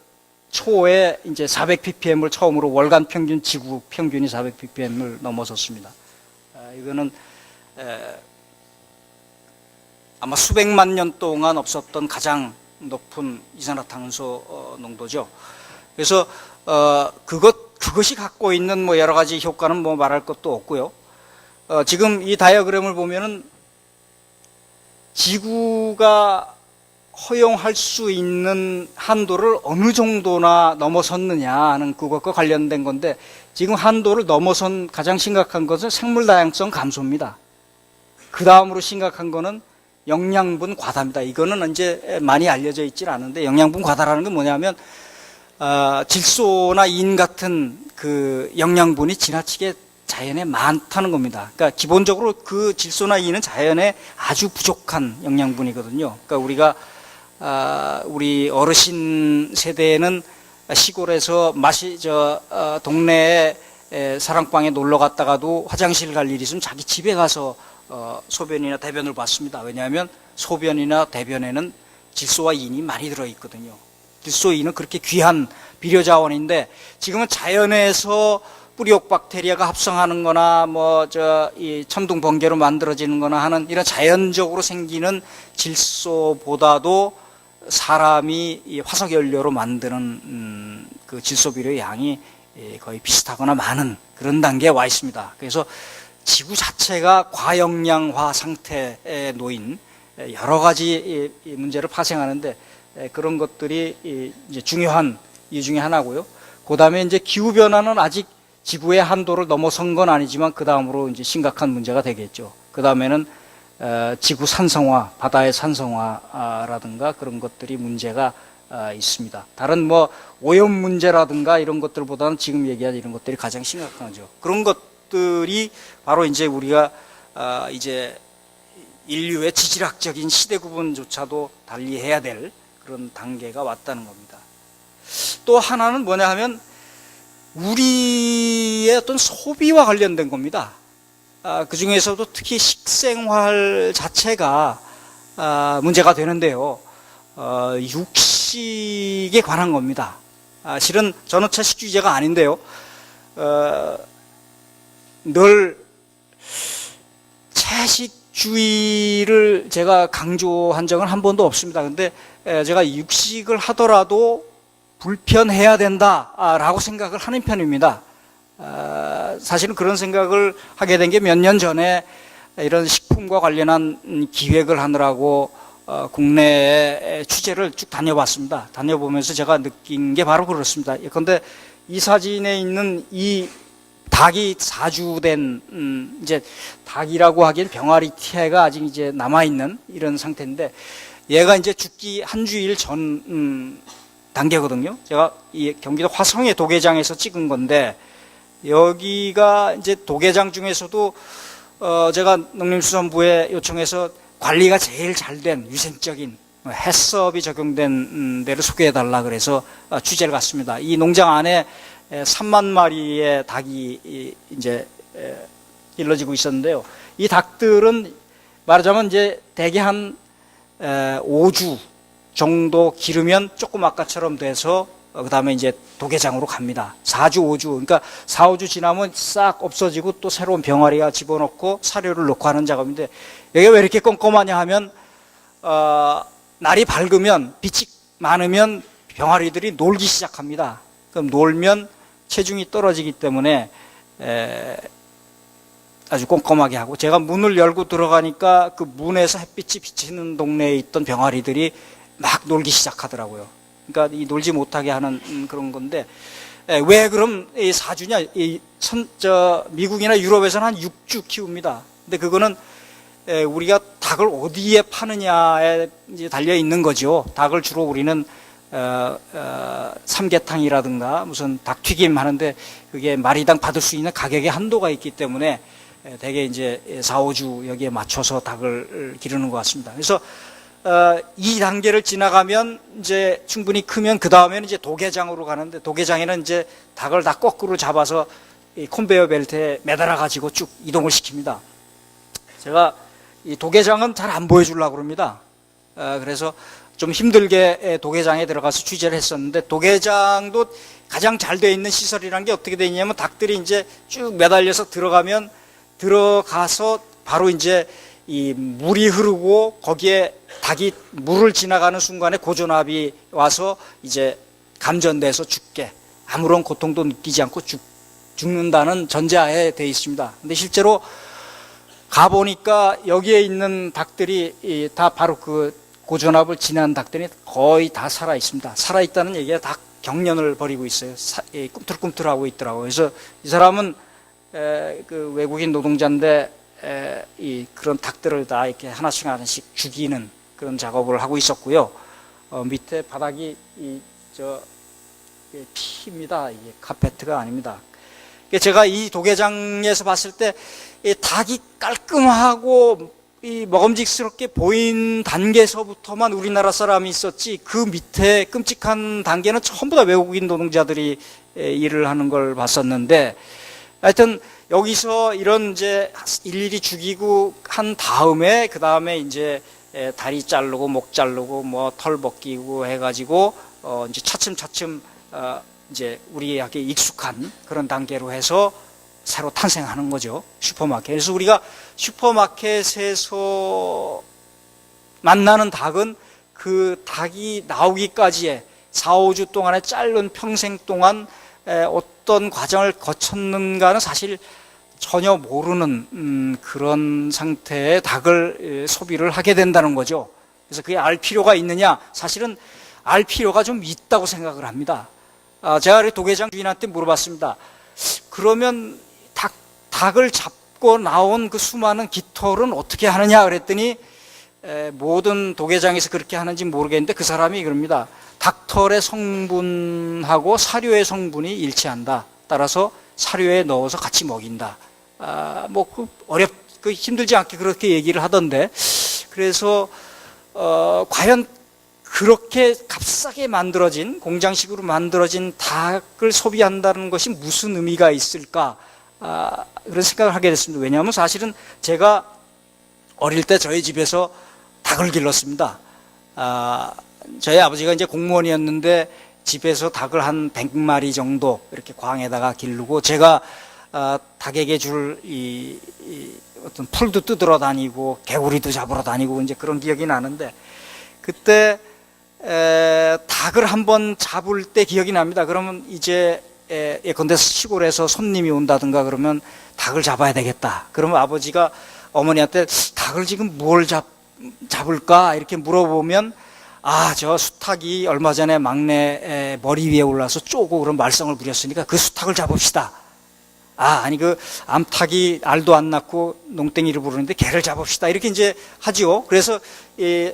초에 이제 400ppm을 처음으로 월간 평균 지구 평균이 400ppm을 넘어섰습니다. 이거는 아마 수백만 년 동안 없었던 가장 높은 이산화탄소 농도죠. 그래서 그것이 갖고 있는 뭐 여러 가지 효과는 뭐 말할 것도 없고요. 지금 이 다이어그램을 보면은 지구가 허용할 수 있는 한도를 어느 정도나 넘어섰느냐 하는 그것과 관련된 건데, 지금 한도를 넘어선 가장 심각한 것은 생물 다양성 감소입니다. 그 다음으로 심각한 거는 영양분 과다입니다. 이거는 이제 많이 알려져 있질 않은데, 영양분 과다라는 건 뭐냐면 질소나 인 같은 그 영양분이 지나치게 자연에 많다는 겁니다. 그러니까 기본적으로 그 질소나 인은 자연에 아주 부족한 영양분이거든요. 그러니까 우리 어르신 세대에는 시골에서 동네에 사랑방에 놀러 갔다가도 화장실 갈 일이 있으면 자기 집에 가서 소변이나 대변을 봤습니다. 왜냐하면 소변이나 대변에는 질소와 인이 많이 들어있거든요. 질소, 인은 그렇게 귀한 비료 자원인데, 지금은 자연에서 뿌리옥 박테리아가 합성하는 거나 이 천둥 번개로 만들어지는 거나 하는 이런 자연적으로 생기는 질소보다도 사람이 이 화석 연료로 만드는 그 질소 비료의 양이 거의 비슷하거나 많은 그런 단계에 와 있습니다. 그래서 지구 자체가 과영양화 상태에 놓인 여러 가지 문제를 파생하는데, 그런 것들이 이제 중요한 이유 중에 하나고요. 그 다음에 이제 기후 변화는 아직 지구의 한도를 넘어선 건 아니지만 그 다음으로 이제 심각한 문제가 되겠죠. 그 다음에는 지구 산성화, 바다의 산성화라든가 그런 것들이 문제가 있습니다. 다른 오염 문제라든가 이런 것들보다는 지금 얘기한 이런 것들이 가장 심각하죠. 그런 것들이 바로 이제 우리가 이제 인류의 지질학적인 시대 구분조차도 달리해야 될 그런 단계가 왔다는 겁니다. 또 하나는 뭐냐 하면 우리의 어떤 소비와 관련된 겁니다. 그 중에서도 특히 식생활 자체가 문제가 되는데요. 육식에 관한 겁니다. 실은 저는 채식주의자가 아닌데요. 늘 채식주의를 제가 강조한 적은 한 번도 없습니다. 근데 제가 육식을 하더라도 불편해야 된다라고 생각을 하는 편입니다. 사실은 그런 생각을 하게 된 게 몇 년 전에 이런 식품과 관련한 기획을 하느라고 국내에 취재를 쭉 다녀봤습니다. 다녀보면서 제가 느낀 게 바로 그렇습니다. 그런데 이 사진에 있는 이 닭이 사주된 이제 닭이라고 하기엔 병아리 태가 아직 이제 남아 있는 이런 상태인데, 얘가 이제 죽기 한 주일 전 단계거든요. 제가 이 경기도 화성의 도계장에서 찍은 건데, 여기가 이제 도계장 중에서도 제가 농림수산부에 요청해서 관리가 제일 잘 된 위생적인 해썹이 적용된 데를 소개해달라 그래서 취재를 갔습니다. 이 농장 안에 3만 마리의 닭이 이제 길러지고 있었는데요. 이 닭들은 말하자면 이제 대개 한 5주 정도 기르면 조금 아까처럼 돼서 그 다음에 이제 도계장으로 갑니다. 4주, 5주. 그러니까 4, 5주 지나면 싹 없어지고 또 새로운 병아리가 집어넣고 사료를 넣고 하는 작업인데, 여기가 왜 이렇게 꼼꼼하냐 하면, 날이 밝으면, 빛이 많으면 병아리들이 놀기 시작합니다. 그럼 놀면 체중이 떨어지기 때문에 아주 꼼꼼하게 하고, 제가 문을 열고 들어가니까 그 문에서 햇빛이 비치는 동네에 있던 병아리들이 막 놀기 시작하더라고요. 그러니까 이 놀지 못하게 하는 그런 건데, 왜 그럼 이 사주냐? 미국이나 유럽에서는 한 6주 키웁니다. 근데 그거는 우리가 닭을 어디에 파느냐에 이제 달려 있는 거죠. 닭을 주로 우리는 삼계탕이라든가 무슨 닭튀김 하는데 그게 마리당 받을 수 있는 가격의 한도가 있기 때문에 대개 이제 4, 5주 여기에 맞춰서 닭을 기르는 것 같습니다. 그래서 이 단계를 지나가면 이제 충분히 크면 그 다음에는 이제 도개장으로 가는데, 도개장에는 이제 닭을 다 거꾸로 잡아서 이 컨베이어 벨트에 매달아 가지고 쭉 이동을 시킵니다. 제가 이 도개장은 잘 안 보여주려고 그럽니다. 그래서 좀 힘들게 도개장에 들어가서 취재를 했었는데, 도개장도 가장 잘 되어 있는 시설이라는 게 어떻게 되어 있냐면, 닭들이 이제 쭉 매달려서 들어가서 바로 이제 이 물이 흐르고 거기에 닭이 물을 지나가는 순간에 고전압이 와서 이제 감전돼서 죽게, 아무런 고통도 느끼지 않고 죽는다는 전제하에 되어 있습니다. 근데 실제로 가보니까 여기에 있는 닭들이 다 바로 그 고전압을 지난 닭들이 거의 다 살아 있습니다. 살아 있다는 얘기가 닭 경련을 벌이고 있어요. 꿈틀꿈틀하고 있더라고요. 그래서 이 사람은 그 외국인 노동자인데 그런 닭들을 다 이렇게 하나씩 죽이는 그런 작업을 하고 있었고요. 밑에 바닥이 피입니다. 이게 카페트가 아닙니다. 제가 이 도개장에서 봤을 때 이 닭이 깔끔하고 이 먹음직스럽게 보인 단계에서부터만 우리나라 사람이 있었지, 그 밑에 끔찍한 단계는 전부 다 외국인 노동자들이 일을 하는 걸 봤었는데, 하여튼 여기서 이런 이제 일일이 죽이고 한 다음에 그 다음에 이제 다리 자르고 목 자르고 뭐 털 벗기고 해가지고 이제 차츰차츰 이제 우리에게 익숙한 그런 단계로 해서 새로 탄생하는 거죠. 슈퍼마켓. 그래서 우리가 슈퍼마켓에서 만나는 닭은 그 닭이 나오기까지의 4, 5주 동안의 짧은 평생 동안 어떤 과정을 거쳤는가는 사실 전혀 모르는 그런 상태의 닭을 소비를 하게 된다는 거죠. 그래서 그게 알 필요가 있느냐? 사실은 알 필요가 좀 있다고 생각을 합니다. 제가 도개장 주인한테 물어봤습니다. 그러면 닭을 잡고 나온 그 수많은 깃털은 어떻게 하느냐 그랬더니, 모든 도개장에서 그렇게 하는지 모르겠는데 그 사람이 그럽니다. 닭털의 성분하고 사료의 성분이 일치한다. 따라서 사료에 넣어서 같이 먹인다. 힘들지 않게 그렇게 얘기를 하던데, 그래서 과연 그렇게 값싸게 만들어진, 공장식으로 만들어진 닭을 소비한다는 것이 무슨 의미가 있을까? 그런 생각을 하게 됐습니다. 왜냐하면 사실은 제가 어릴 때 저희 집에서 닭을 길렀습니다. 저희 아버지가 이제 공무원이었는데 집에서 닭을 한 100마리 정도 이렇게 광에다가 기르고, 제가 닭에게 줄 어떤 풀도 뜯으러 다니고 개구리도 잡으러 다니고 이제 그런 기억이 나는데, 그때 닭을 한번 잡을 때 기억이 납니다. 그러면 이제 예컨대 시골에서 손님이 온다든가 그러면 닭을 잡아야 되겠다. 그러면 아버지가 어머니한테 닭을 지금 뭘 잡을까 이렇게 물어보면, 저 수탉이 얼마 전에 막내 머리 위에 올라서 쪼고 그런 말썽을 부렸으니까 그 수탉을 잡읍시다. 아니 그 암탉이 알도 안 낳고 농땡이를 부르는데 개를 잡읍시다. 이렇게 이제 하지요. 그래서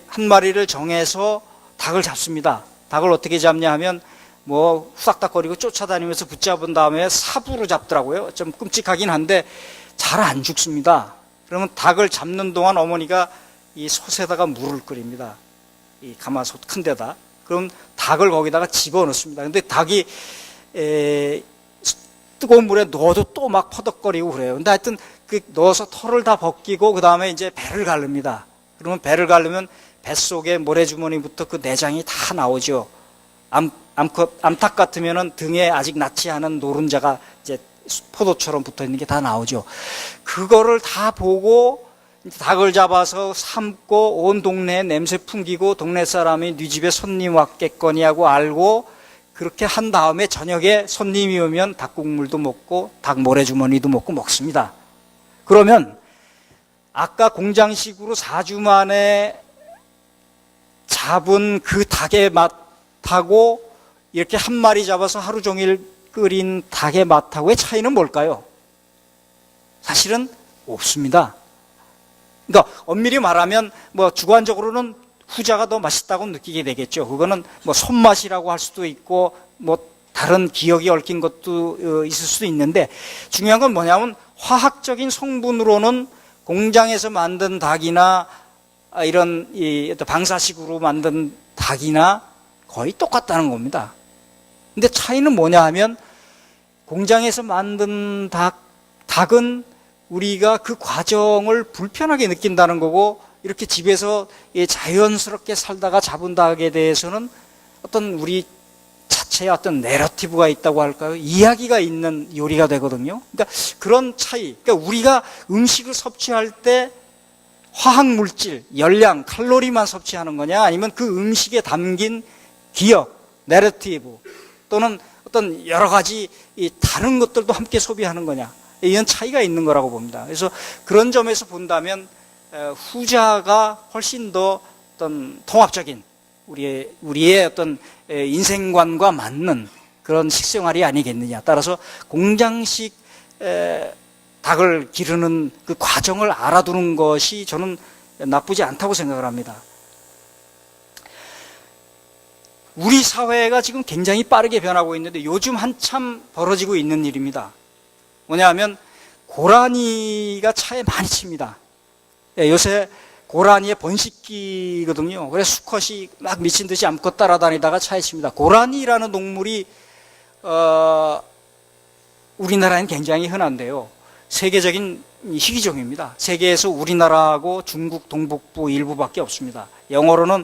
한 마리를 정해서 닭을 잡습니다. 닭을 어떻게 잡냐 하면 뭐 후닥닥거리고 쫓아다니면서 붙잡은 다음에 삽으로 잡더라고요. 좀 끔찍하긴 한데 잘 안 죽습니다. 그러면 닭을 잡는 동안 어머니가 이 솥에다가 물을 끓입니다. 이 가마솥 큰 데다. 그럼 닭을 거기다가 집어넣습니다. 근데 닭이 뜨거운 물에 넣어도 또 막 퍼덕거리고 그래요. 근데 하여튼 그 넣어서 털을 다 벗기고 그 다음에 이제 배를 가릅니다. 그러면 배를 가르면 뱃속에 모래주머니부터 그 내장이 다 나오죠. 암탉 같으면은 등에 아직 낳지 않은 노른자가 이제 포도처럼 붙어 있는 게 다 나오죠. 그거를 다 보고 닭을 잡아서 삶고 온 동네에 냄새 풍기고 동네 사람이 네 집에 손님 왔겠거니 하고 알고, 그렇게 한 다음에 저녁에 손님이 오면 닭국물도 먹고 닭 모래주머니도 먹습니다. 그러면 아까 공장식으로 4주 만에 잡은 그 닭의 맛하고 이렇게 한 마리 잡아서 하루 종일 끓인 닭의 맛하고의 차이는 뭘까요? 사실은 없습니다. 그러니까 엄밀히 말하면 뭐 주관적으로는 후자가 더 맛있다고 느끼게 되겠죠. 그거는 뭐 손맛이라고 할 수도 있고 뭐 다른 기억이 얽힌 것도 있을 수도 있는데, 중요한 건 뭐냐면 화학적인 성분으로는 공장에서 만든 닭이나 이런 어떤 방사식으로 만든 닭이나 거의 똑같다는 겁니다. 근데 차이는 뭐냐 하면, 공장에서 만든 닭은 우리가 그 과정을 불편하게 느낀다는 거고, 이렇게 집에서 자연스럽게 살다가 잡은 닭에 대해서는 어떤 우리 자체의 어떤 내러티브가 있다고 할까요? 이야기가 있는 요리가 되거든요. 그러니까 그런 차이, 그러니까 우리가 음식을 섭취할 때 화학물질, 열량, 칼로리만 섭취하는 거냐, 아니면 그 음식에 담긴 기억, 내러티브, 또는 어떤 여러 가지 다른 것들도 함께 소비하는 거냐, 이런 차이가 있는 거라고 봅니다. 그래서 그런 점에서 본다면 후자가 훨씬 더 어떤 통합적인 우리의 어떤 인생관과 맞는 그런 식생활이 아니겠느냐. 따라서 공장식 닭을 기르는 그 과정을 알아두는 것이 저는 나쁘지 않다고 생각을 합니다. 우리 사회가 지금 굉장히 빠르게 변하고 있는데 요즘 한참 벌어지고 있는 일입니다. 뭐냐 하면 고라니가 차에 많이 칩니다. 요새 고라니의 번식기거든요. 그래서 수컷이 막 미친 듯이 암컷 따라다니다가 차에 칩니다. 고라니라는 동물이 우리나라에는 굉장히 흔한데요. 세계적인 희귀종입니다. 세계에서 우리나라하고 중국 동북부 일부밖에 없습니다. 영어로는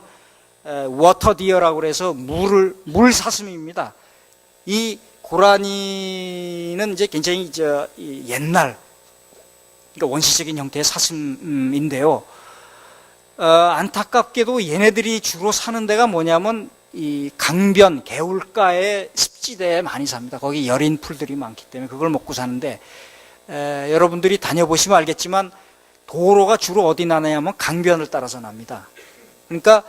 워터 디어라고 그래서 물 사슴입니다. 이 고라니는 이제 굉장히 옛날, 그러니까 원시적인 형태의 사슴인데요. 안타깝게도 얘네들이 주로 사는 데가 뭐냐면 이 강변, 개울가의 습지대에 많이 삽니다. 거기 여린 풀들이 많기 때문에 그걸 먹고 사는데, 여러분들이 다녀보시면 알겠지만 도로가 주로 어디 나냐면 강변을 따라서 납니다. 그러니까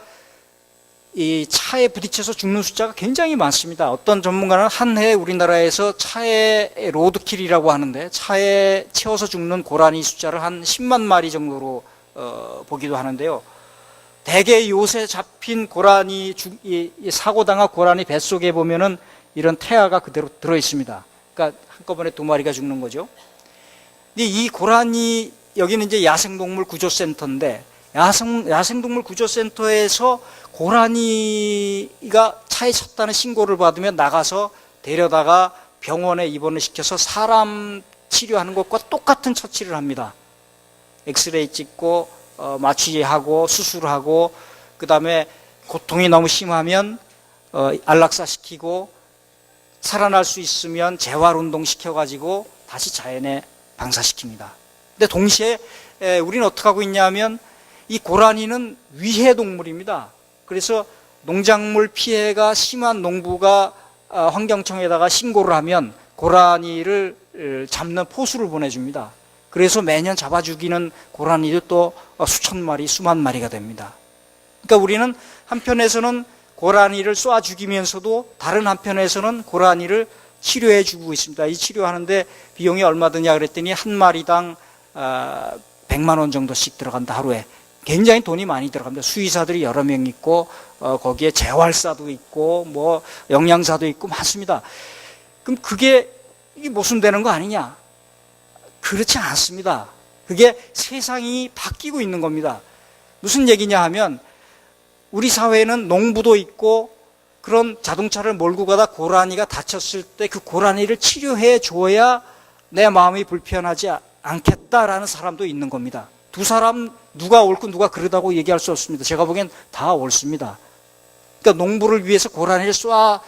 이 차에 부딪혀서 죽는 숫자가 굉장히 많습니다. 어떤 전문가는 한 해 우리나라에서 차에 로드킬이라고 하는데, 차에 채워서 죽는 고라니 숫자를 한 10만 마리 정도로 보기도 하는데요. 대개 요새 잡힌 고라니, 사고당한 고라니 뱃속에 보면은 이런 태아가 그대로 들어 있습니다. 그러니까 한꺼번에 2마리가 죽는 거죠. 근데 이 고라니, 여기는 이제 야생동물 구조센터인데, 야생동물 구조센터에서 고라니가 차에 쳤다는 신고를 받으면 나가서 데려다가 병원에 입원을 시켜서 사람 치료하는 것과 똑같은 처치를 합니다. 엑스레이 찍고 마취하고 수술하고, 그 다음에 고통이 너무 심하면 안락사시키고, 살아날 수 있으면 재활운동 시켜가지고 다시 자연에 방사시킵니다. 근데 동시에 우리는 어떻게 하고 있냐면, 이 고라니는 위해동물입니다. 그래서 농작물 피해가 심한 농부가 환경청에다가 신고를 하면 고라니를 잡는 포수를 보내줍니다. 그래서 매년 잡아 죽이는 고라니도 또 수천 마리, 수만 마리가 됩니다. 그러니까 우리는 한편에서는 고라니를 쏴 죽이면서도 다른 한편에서는 고라니를 치료해 주고 있습니다. 이 치료하는데 비용이 얼마 드냐 그랬더니 한 마리당 100만 원 정도씩 들어간다, 하루에. 굉장히 돈이 많이 들어갑니다. 수의사들이 여러 명 있고, 거기에 재활사도 있고, 뭐 영양사도 있고 많습니다. 그럼 이게 모순되는 거 아니냐? 그렇지 않습니다. 그게 세상이 바뀌고 있는 겁니다. 무슨 얘기냐 하면, 우리 사회에는 농부도 있고, 그런 자동차를 몰고 가다 고라니가 다쳤을 때 그 고라니를 치료해 줘야 내 마음이 불편하지 않겠다라는 사람도 있는 겁니다. 두 사람 누가 옳고 누가 그르다고 얘기할 수 없습니다. 제가 보기엔 다 옳습니다. 그러니까 농부를 위해서 고라니를 쏴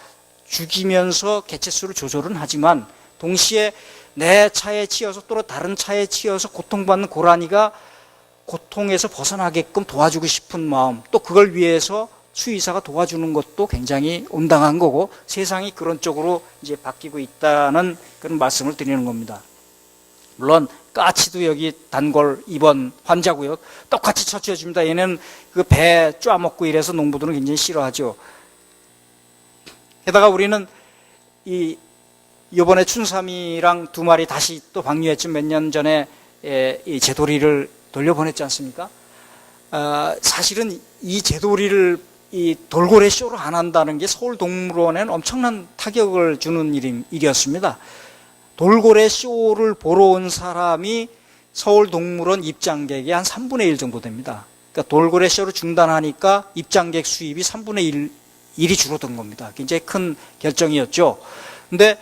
죽이면서 개체수를 조절은 하지만, 동시에 내 차에 치여서 또 다른 차에 치여서 고통받는 고라니가 고통에서 벗어나게끔 도와주고 싶은 마음, 또 그걸 위해서 수의사가 도와주는 것도 굉장히 온당한 거고, 세상이 그런 쪽으로 이제 바뀌고 있다는 그런 말씀을 드리는 겁니다. 물론 까치도 여기 단골 입원 환자고요. 똑같이 처치해 줍니다. 얘는 그 배 쪼아먹고 이래서 농부들은 굉장히 싫어하죠. 게다가 우리는 이번에 춘삼이랑 2마리 다시 또 방류했죠. 몇 년 전에 이 제도리를 돌려보냈지 않습니까? 사실은 이 제도리를 이 돌고래 쇼를 안 한다는 게 서울동물원에는 엄청난 타격을 주는 일이었습니다. 돌고래 쇼를 보러 온 사람이 서울동물원 입장객의 한 3분의 1 정도 됩니다. 그러니까 돌고래 쇼를 중단하니까 입장객 수입이 3분의 1이 줄어든 겁니다. 굉장히 큰 결정이었죠. 근데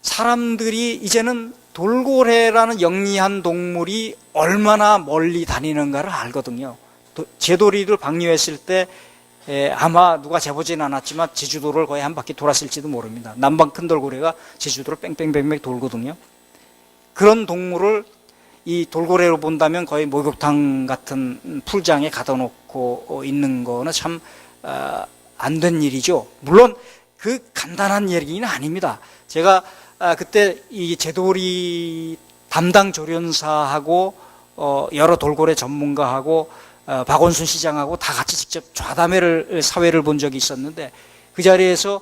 사람들이 이제는 돌고래라는 영리한 동물이 얼마나 멀리 다니는가를 알거든요. 제도리를 방류했을 때 아마 누가 재보진 않았지만 제주도를 거의 한 바퀴 돌았을지도 모릅니다. 남방 큰 돌고래가 제주도를 뺑뺑뺑뺑 돌거든요. 그런 동물을 이 돌고래로 본다면 거의 목욕탕 같은 풀장에 가둬 놓고 있는 거는 참 안 된 일이죠. 물론 그 간단한 얘기는 아닙니다. 제가 그때 이 제도리 담당 조련사하고 여러 돌고래 전문가하고 박원순 시장하고 다 같이 직접 사회를 본 적이 있었는데 그 자리에서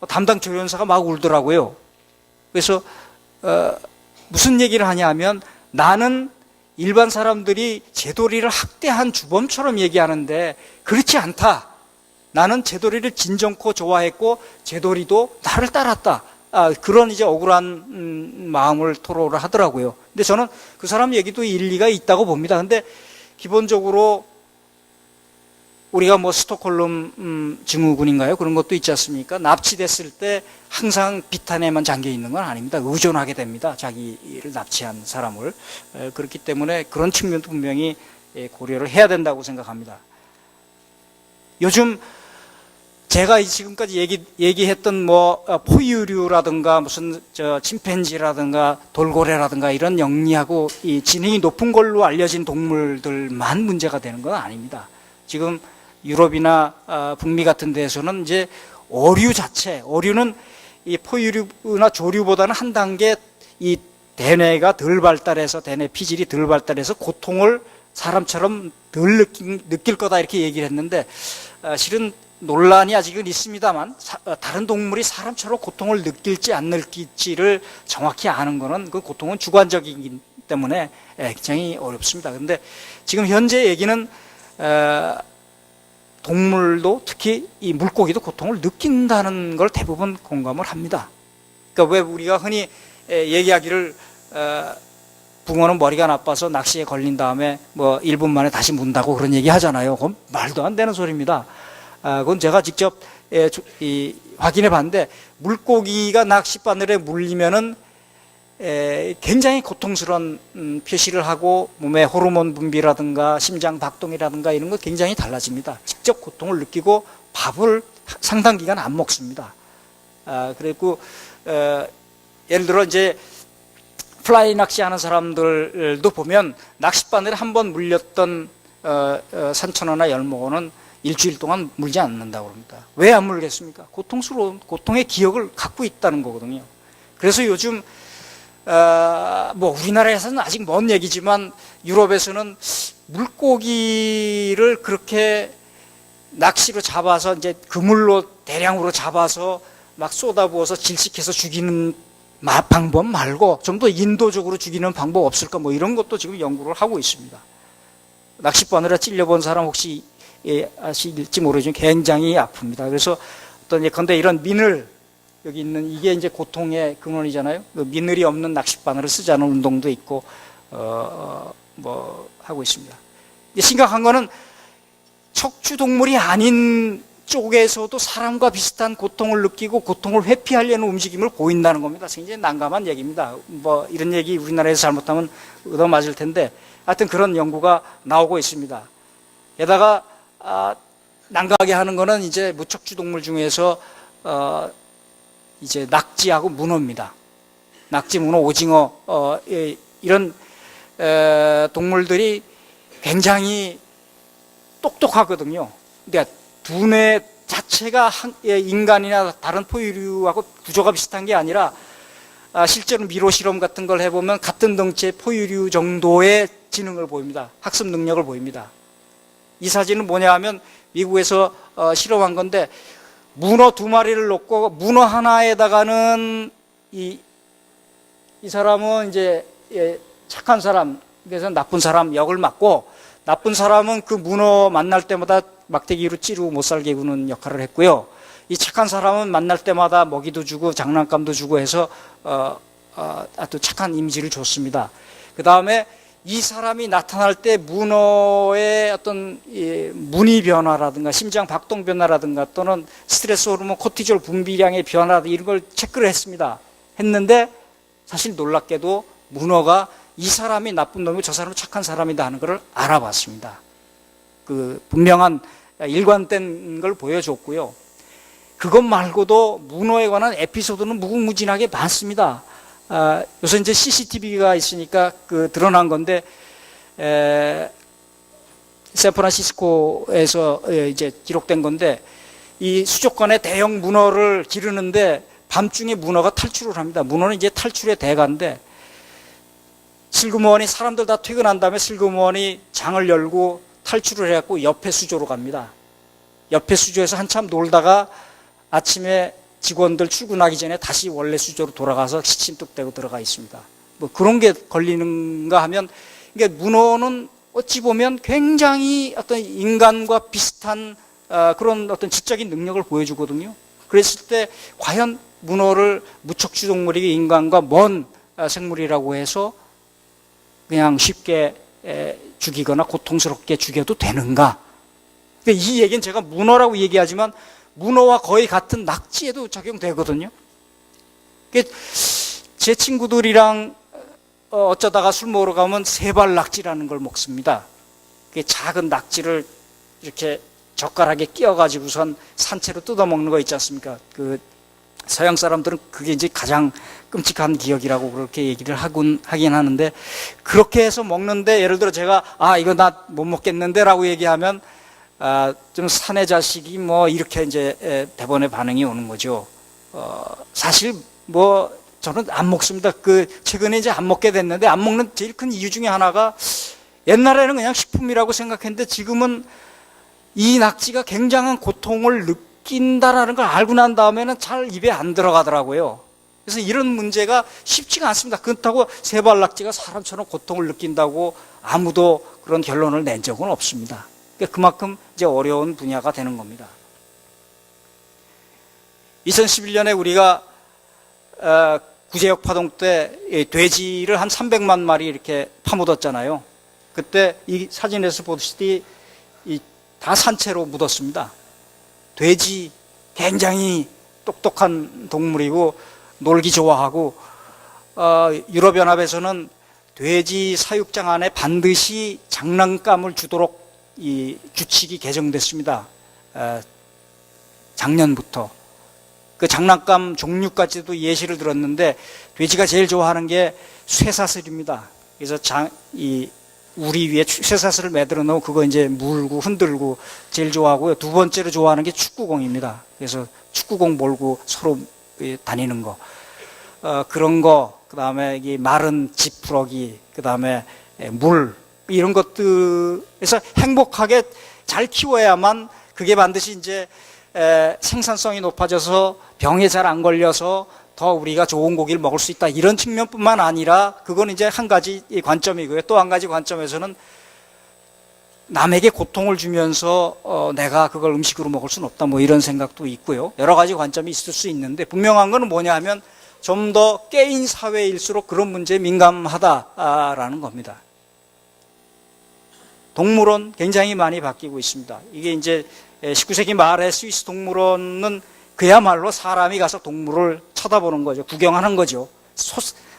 담당 조련사가 막 울더라고요. 그래서 무슨 얘기를 하냐면 나는 일반 사람들이 제도리를 학대한 주범처럼 얘기하는데 그렇지 않다. 나는 제도리를 진정코 좋아했고 제도리도 나를 따랐다. 그런 이제 억울한 마음을 토로를 하더라고요. 근데 저는 그 사람 얘기도 일리가 있다고 봅니다. 근데 기본적으로 우리가 뭐 스톡홀름 증후군인가요? 그런 것도 있지 않습니까? 납치됐을 때 항상 비탄에만 잠겨 있는 건 아닙니다. 의존하게 됩니다. 자기를 납치한 사람을. 그렇기 때문에 그런 측면도 분명히 고려를 해야 된다고 생각합니다. 요즘 제가 지금까지 얘기했던 뭐 포유류라든가 무슨 침팬지라든가 돌고래라든가 이런 영리하고 이 지능이 높은 걸로 알려진 동물들만 문제가 되는 건 아닙니다. 지금 유럽이나 북미 같은 데에서는 이제 어류는 이 포유류나 조류보다는 한 단계 이 대뇌가 덜 발달해서 대뇌 피질이 덜 발달해서 고통을 사람처럼 덜 느낄 거다 이렇게 얘기를 했는데 실은 논란이 아직은 있습니다만 다른 동물이 사람처럼 고통을 느낄지 안 느낄지를 정확히 아는 거는 그 고통은 주관적이기 때문에 굉장히 어렵습니다. 그런데 지금 현재 얘기는 동물도 특히 이 물고기도 고통을 느낀다는 걸 대부분 공감을 합니다. 그러니까 왜 우리가 흔히 얘기하기를 붕어는 머리가 나빠서 낚시에 걸린 다음에 뭐 1분 만에 다시 문다고 그런 얘기 하잖아요. 그건 말도 안 되는 소리입니다. 그건 제가 직접 확인해 봤는데 물고기가 낚싯바늘에 물리면은 굉장히 고통스러운 표시를 하고 몸의 호르몬 분비라든가 심장 박동이라든가 이런 거 굉장히 달라집니다. 직접 고통을 느끼고 밥을 상당 기간 안 먹습니다. 그리고 예를 들어 이제 플라이 낚시하는 사람들도 보면 낚싯바늘에 한번 물렸던 산천어나 열무어는 일주일 동안 물지 않는다고 합니다. 왜 안 물겠습니까? 고통의 기억을 갖고 있다는 거거든요. 그래서 요즘 뭐 우리나라에서는 아직 먼 얘기지만 유럽에서는 물고기를 그렇게 낚시로 잡아서 이제 그물로 대량으로 잡아서 막 쏟아부어서 질식해서 죽이는 방법 말고 좀 더 인도적으로 죽이는 방법 없을까 뭐 이런 것도 지금 연구를 하고 있습니다. 낚싯바늘에 찔려본 사람 혹시 아실지 모르지만 굉장히 아픕니다. 그래서 어떤 예컨대 이런 미늘 여기 있는 이게 이제 고통의 근원이잖아요. 그 미늘이 없는 낚싯바늘을 쓰자는 운동도 있고 뭐 하고 있습니다. 심각한 거는 척추 동물이 아닌 쪽에서도 사람과 비슷한 고통을 느끼고 고통을 회피하려는 움직임을 보인다는 겁니다. 굉장히 난감한 얘기입니다. 뭐 이런 얘기 우리나라에서 잘못하면 얻어맞을 텐데 하여튼 그런 연구가 나오고 있습니다. 게다가 난감하게 하는 거는 이제 무척추 동물 중에서 이제 낙지하고 문어입니다. 낙지, 문어, 오징어 이런 동물들이 굉장히 똑똑하거든요. 그러니까 두뇌 자체가 인간이나 다른 포유류하고 구조가 비슷한 게 아니라 실제로 미로 실험 같은 걸 해보면 같은 덩치의 포유류 정도의 지능을 보입니다. 학습 능력을 보입니다. 이 사진은 뭐냐 하면 미국에서 실험한 건데 문어 2마리를 놓고 문어 하나에다가는 이 사람은 이제 착한 사람, 그래서 나쁜 사람 역을 맡고 나쁜 사람은 그 문어 만날 때마다 막대기로 찌르고 못 살게 구는 역할을 했고요. 이 착한 사람은 만날 때마다 먹이도 주고 장난감도 주고 해서 아주 착한 이미지를 줬습니다. 그 다음에 이 사람이 나타날 때 문어의 어떤 문의 변화라든가 심장 박동 변화라든가 또는 스트레스 호르몬 코티졸 분비량의 변화라든가 이런 걸 체크를 했는데 사실 놀랍게도 문어가 이 사람이 나쁜 놈이고 저 사람은 착한 사람이다 하는 것을 알아봤습니다. 그 분명한 일관된 걸 보여줬고요. 그것 말고도 문어에 관한 에피소드는 무궁무진하게 많습니다. 요새 이제 CCTV가 있으니까 그 드러난 건데, 샌프란시스코에서 이제 기록된 건데, 이 수족관에 대형 문어를 기르는데 밤중에 문어가 탈출을 합니다. 문어는 이제 탈출의 대가인데, 슬그머니 사람들 다 퇴근한 다음에 슬그머니 장을 열고 탈출을 해갖고 옆에 수조로 갑니다. 옆에 수조에서 한참 놀다가 아침에 직원들 출근하기 전에 다시 원래 수조로 돌아가서 시침뚝대고 들어가 있습니다. 뭐 그런 게 걸리는가 하면, 이게 문어는 어찌 보면 굉장히 어떤 인간과 비슷한 그런 어떤 지적인 능력을 보여주거든요. 그랬을 때 과연 문어를 무척추 동물이 인간과 먼 생물이라고 해서 그냥 쉽게 죽이거나 고통스럽게 죽여도 되는가? 이 얘기는 제가 문어라고 얘기하지만 문어와 거의 같은 낙지에도 적용되거든요. 제 친구들이랑 어쩌다가 술 먹으러 가면 세발 낙지라는 걸 먹습니다. 작은 낙지를 이렇게 젓가락에 끼워가지고선 산채로 뜯어먹는 거 있지 않습니까? 그 서양 사람들은 그게 이제 가장 끔찍한 기억이라고 그렇게 얘기를 하긴 하는데, 그렇게 해서 먹는데 예를 들어 제가 이거 나 못 먹겠는데 라고 얘기하면 좀 사내 자식이 뭐 이렇게 이제 대번에 반응이 오는 거죠. 사실 뭐 저는 안 먹습니다. 최근에 이제 안 먹게 됐는데, 안 먹는 제일 큰 이유 중에 하나가 옛날에는 그냥 식품이라고 생각했는데 지금은 이 낙지가 굉장한 고통을 느낀다라는 걸 알고 난 다음에는 잘 입에 안 들어가더라고요. 그래서 이런 문제가 쉽지가 않습니다. 그렇다고 세발 낙지가 사람처럼 고통을 느낀다고 아무도 그런 결론을 낸 적은 없습니다. 그만큼 이제 어려운 분야가 되는 겁니다. 2011년에 우리가 구제역 파동 때 돼지를 한 300만 마리 이렇게 파묻었잖아요. 그때 이 사진에서 보시듯이 다 산채로 묻었습니다. 돼지 굉장히 똑똑한 동물이고 놀기 좋아하고, 유럽연합에서는 돼지 사육장 안에 반드시 장난감을 주도록 이 규칙이 개정됐습니다. 작년부터. 그 장난감 종류까지도 예시를 들었는데, 돼지가 제일 좋아하는 게 쇠사슬입니다. 그래서 우리 위에 쇠사슬을 매달아 놓고 그거 이제 물고 흔들고 제일 좋아하고요. 두 번째로 좋아하는 게 축구공입니다. 그래서 축구공 몰고 서로 다니는 거. 그런 거, 그 다음에 이 마른 지푸러기, 그 다음에 물, 이런 것들에서 행복하게 잘 키워야만 그게 반드시 이제 생산성이 높아져서 병에 잘 안 걸려서 더 우리가 좋은 고기를 먹을 수 있다. 이런 측면뿐만 아니라 그건 이제 한 가지 관점이고요. 또 한 가지 관점에서는 남에게 고통을 주면서 내가 그걸 음식으로 먹을 수는 없다. 뭐 이런 생각도 있고요. 여러 가지 관점이 있을 수 있는데, 분명한 건 뭐냐 하면 좀 더 깨인 사회일수록 그런 문제에 민감하다라는 겁니다. 동물원 굉장히 많이 바뀌고 있습니다. 이게 이제 19세기 말에 스위스 동물원은 그야말로 사람이 가서 동물을 쳐다보는 거죠. 구경하는 거죠.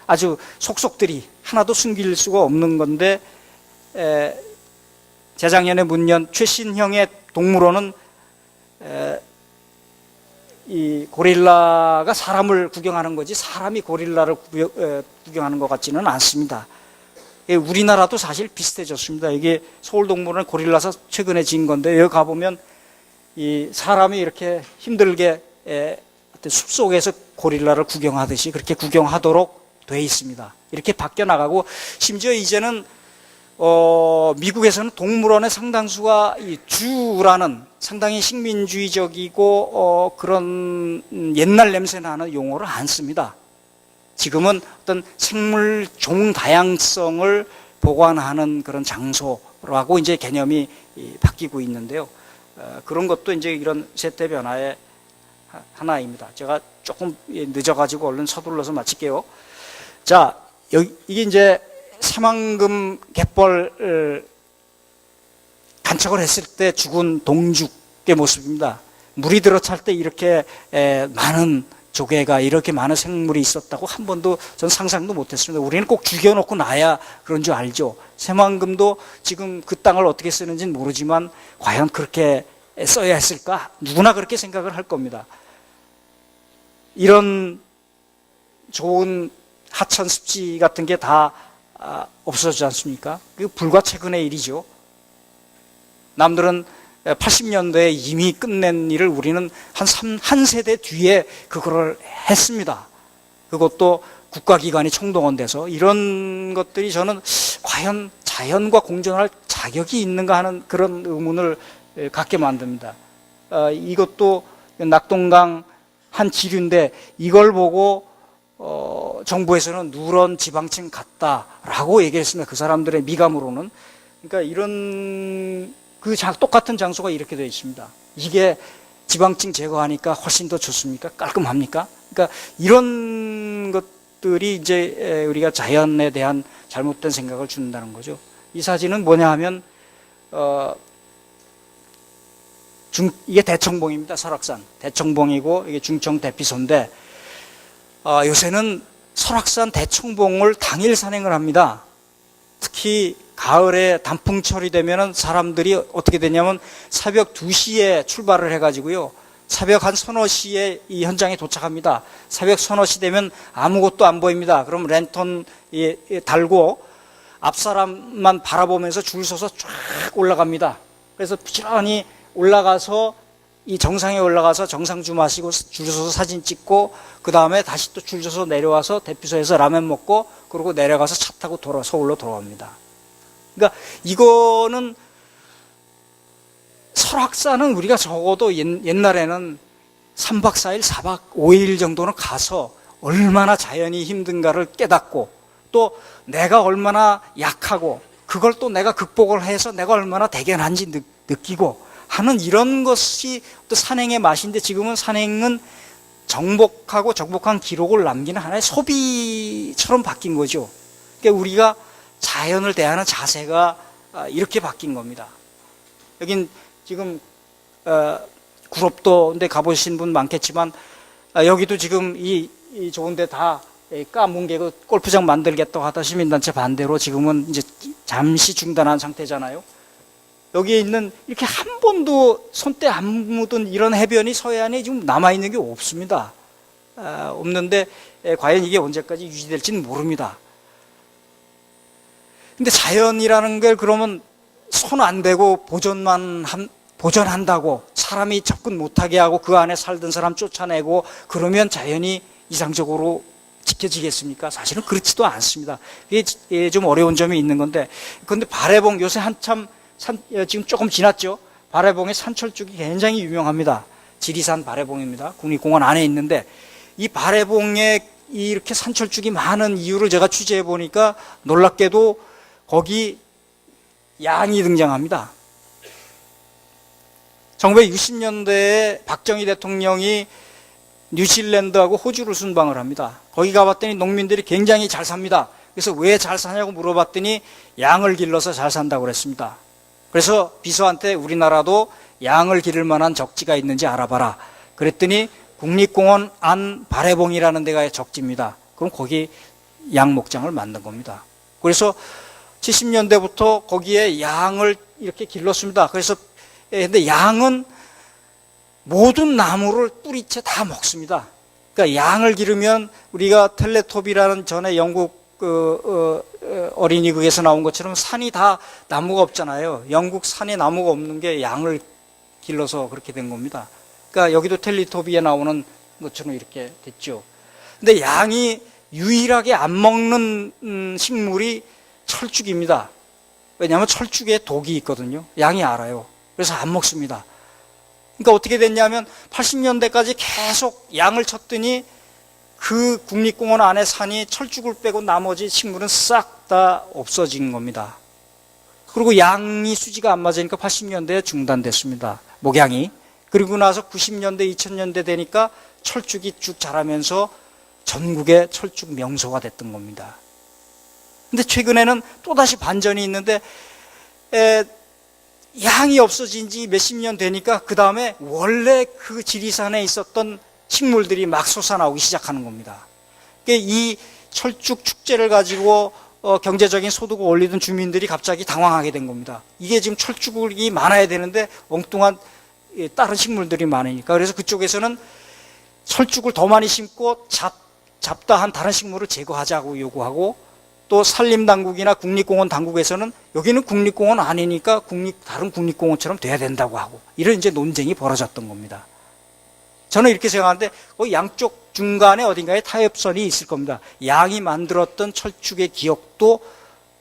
아주 속속들이 하나도 숨길 수가 없는 건데, 재작년에 문연 최신형의 동물원은 이 고릴라가 사람을 구경하는 거지 사람이 고릴라를 구경하는 것 같지는 않습니다. 우리나라도 사실 비슷해졌습니다. 이게 서울동물원에 고릴라사 최근에 지은 건데, 여기 가보면 이 사람이 이렇게 힘들게 숲속에서 고릴라를 구경하듯이 그렇게 구경하도록 돼 있습니다. 이렇게 바뀌어 나가고, 심지어 이제는 미국에서는 동물원의 상당수가 이 주라는 상당히 식민주의적이고 그런 옛날 냄새 나는 용어를 안 씁니다. 지금은 어떤 생물 종 다양성을 보관하는 그런 장소, 라고 이제 개념이 바뀌고 있는데요. 그런 것도 이제 이런 세대 변화의 하나입니다. 제가 조금 늦어가지고 얼른 서둘러서 마칠게요. 자, 이게 이제 새만금 갯벌 간척을 했을 때 죽은 동죽의 모습입니다. 물이 들어찰 때 이렇게 많은 조개가, 이렇게 많은 생물이 있었다고 한 번도 전 상상도 못했습니다. 우리는 꼭 죽여놓고 나야 그런 줄 알죠. 새만금도 지금 그 땅을 어떻게 쓰는지는 모르지만 과연 그렇게 써야 했을까? 누구나 그렇게 생각을 할 겁니다. 이런 좋은 하천 습지 같은 게 다 없어지지 않습니까? 그 불과 최근의 일이죠. 남들은 80년대에 이미 끝낸 일을 우리는 한 세대 뒤에 그거를 했습니다. 그것도 국가기관이 총동원돼서. 이런 것들이 저는 과연 자연과 공존할 자격이 있는가 하는 그런 의문을 갖게 만듭니다. 이것도 낙동강 한 지류인데 이걸 보고 정부에서는 누런 지방층 같다라고 얘기했습니다. 그 사람들의 미감으로는. 그러니까 이런 똑같은 장소가 이렇게 되어 있습니다. 이게 지방층 제거하니까 훨씬 더 좋습니까? 깔끔합니까? 그러니까 이런 것들이 이제 우리가 자연에 대한 잘못된 생각을 준다는 거죠. 이 사진은 뭐냐 하면 이게 대청봉입니다. 설악산 대청봉이고 이게 중청 대피소인데 요새는 설악산 대청봉을 당일 산행을 합니다. 특히 가을에 단풍철이 되면은 사람들이 어떻게 되냐면 새벽 2시에 출발을 해가지고요. 새벽 한 서너 시에 이 현장에 도착합니다. 새벽 서너 시 되면 아무것도 안 보입니다. 그럼 랜턴 달고 앞 사람만 바라보면서 줄 서서 쫙 올라갑니다. 그래서 부지런히 올라가서 이 정상에 올라가서 정상주 마시고 줄 서서 사진 찍고 그 다음에 다시 또 줄 서서 내려와서 대피소에서 라면 먹고 그러고 내려가서 차 타고 서울로 돌아옵니다. 그러니까 이거는 설악산은 우리가 적어도 옛날에는 3박 4일, 4박 5일 정도는 가서 얼마나 자연이 힘든가를 깨닫고 또 내가 얼마나 약하고 그걸 또 내가 극복을 해서 내가 얼마나 대견한지 느끼고 하는 이런 것이 또 산행의 맛인데 지금은 산행은 정복한 기록을 남기는 하나의 소비처럼 바뀐 거죠. 그러니까 우리가 자연을 대하는 자세가 이렇게 바뀐 겁니다. 여긴 지금 구럽도인데 가보신 분 많겠지만 여기도 지금 이 좋은데 다 까뭉개고 골프장 만들겠다고 하다 시민단체 반대로 지금은 이제 잠시 중단한 상태잖아요. 여기에 있는 이렇게 한 번도 손때 안 묻은 이런 해변이 서해안에 지금 남아있는 게 없습니다. 없는데 과연 이게 언제까지 유지될지는 모릅니다. 근데 자연이라는 걸 그러면 손 안 대고 보존한다고 사람이 접근 못하게 하고 그 안에 살던 사람 쫓아내고 그러면 자연이 이상적으로 지켜지겠습니까? 사실은 그렇지도 않습니다. 이게 좀 어려운 점이 있는 건데 그런데 바래봉 요새 한참 지금 조금 지났죠. 바래봉의 산철쭉이 굉장히 유명합니다. 지리산 바래봉입니다. 국립공원 안에 있는데 이 바래봉에 이렇게 산철쭉이 많은 이유를 제가 취재해 보니까 놀랍게도 거기 양이 등장합니다. 1960년대에 박정희 대통령이 뉴질랜드하고 호주를 순방을 합니다. 거기 가봤더니 농민들이 굉장히 잘 삽니다. 그래서 왜 잘 사냐고 물어봤더니 양을 길러서 잘 산다고 그랬습니다. 그래서 비서한테 우리나라도 양을 기를 만한 적지가 있는지 알아봐라. 그랬더니 국립공원 안 바래봉이라는 데가 적지입니다. 그럼 거기 양 목장을 만든 겁니다. 그래서 70년대부터 거기에 양을 이렇게 길렀습니다. 그래서 근데 양은 모든 나무를 뿌리채 다 먹습니다. 그러니까 양을 기르면 우리가 텔레토비라는 전에 영국 어린이극에서 나온 것처럼 산이 다 나무가 없잖아요. 영국 산에 나무가 없는 게 양을 길러서 그렇게 된 겁니다. 그러니까 여기도 텔레토비에 나오는 것처럼 이렇게 됐죠. 근데 양이 유일하게 안 먹는 식물이 철쭉입니다. 왜냐하면 철쭉에 독이 있거든요. 양이 알아요. 그래서 안 먹습니다. 그러니까 어떻게 됐냐면 80년대까지 계속 양을 쳤더니 그 국립공원 안에 산이 철쭉을 빼고 나머지 식물은 싹 다 없어진 겁니다. 그리고 양이 수지가 안 맞으니까 80년대에 중단됐습니다. 목양이. 그리고 나서 90년대, 2000년대 되니까 철쭉이 쭉 자라면서 전국의 철쭉 명소가 됐던 겁니다. 근데 최근에는 또다시 반전이 있는데 양이 없어진 지 몇십 년 되니까 그 다음에 원래 그 지리산에 있었던 식물들이 막 솟아나오기 시작하는 겁니다. 이 철쭉 축제를 가지고 경제적인 소득을 올리던 주민들이 갑자기 당황하게 된 겁니다. 이게 지금 철쭉이 많아야 되는데 엉뚱한 다른 식물들이 많으니까. 그래서 그쪽에서는 철쭉을 더 많이 심고 잡다한 다른 식물을 제거하자고 요구하고, 또 산림당국이나 국립공원 당국에서는 여기는 국립공원 아니니까 다른 국립공원처럼 돼야 된다고 하고, 이런 이제 논쟁이 벌어졌던 겁니다. 저는 이렇게 생각하는데 양쪽 중간에 어딘가에 타협선이 있을 겁니다. 양이 만들었던 철쭉의 기억도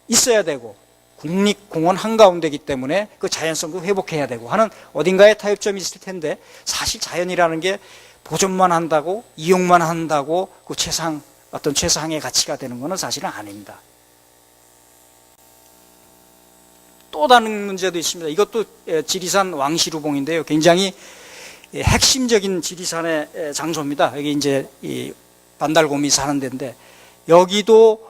있어야 되고 국립공원 한가운데이기 때문에 그 자연성도 회복해야 되고 하는 어딘가에 타협점이 있을 텐데, 사실 자연이라는 게 보존만 한다고 이용만 한다고 그 어떤 최상의 가치가 되는 것은 사실은 아닙니다. 또 다른 문제도 있습니다. 이것도 지리산 왕시루봉인데요. 굉장히 핵심적인 지리산의 장소입니다. 여기 이제 이 반달곰이 사는 데인데, 여기도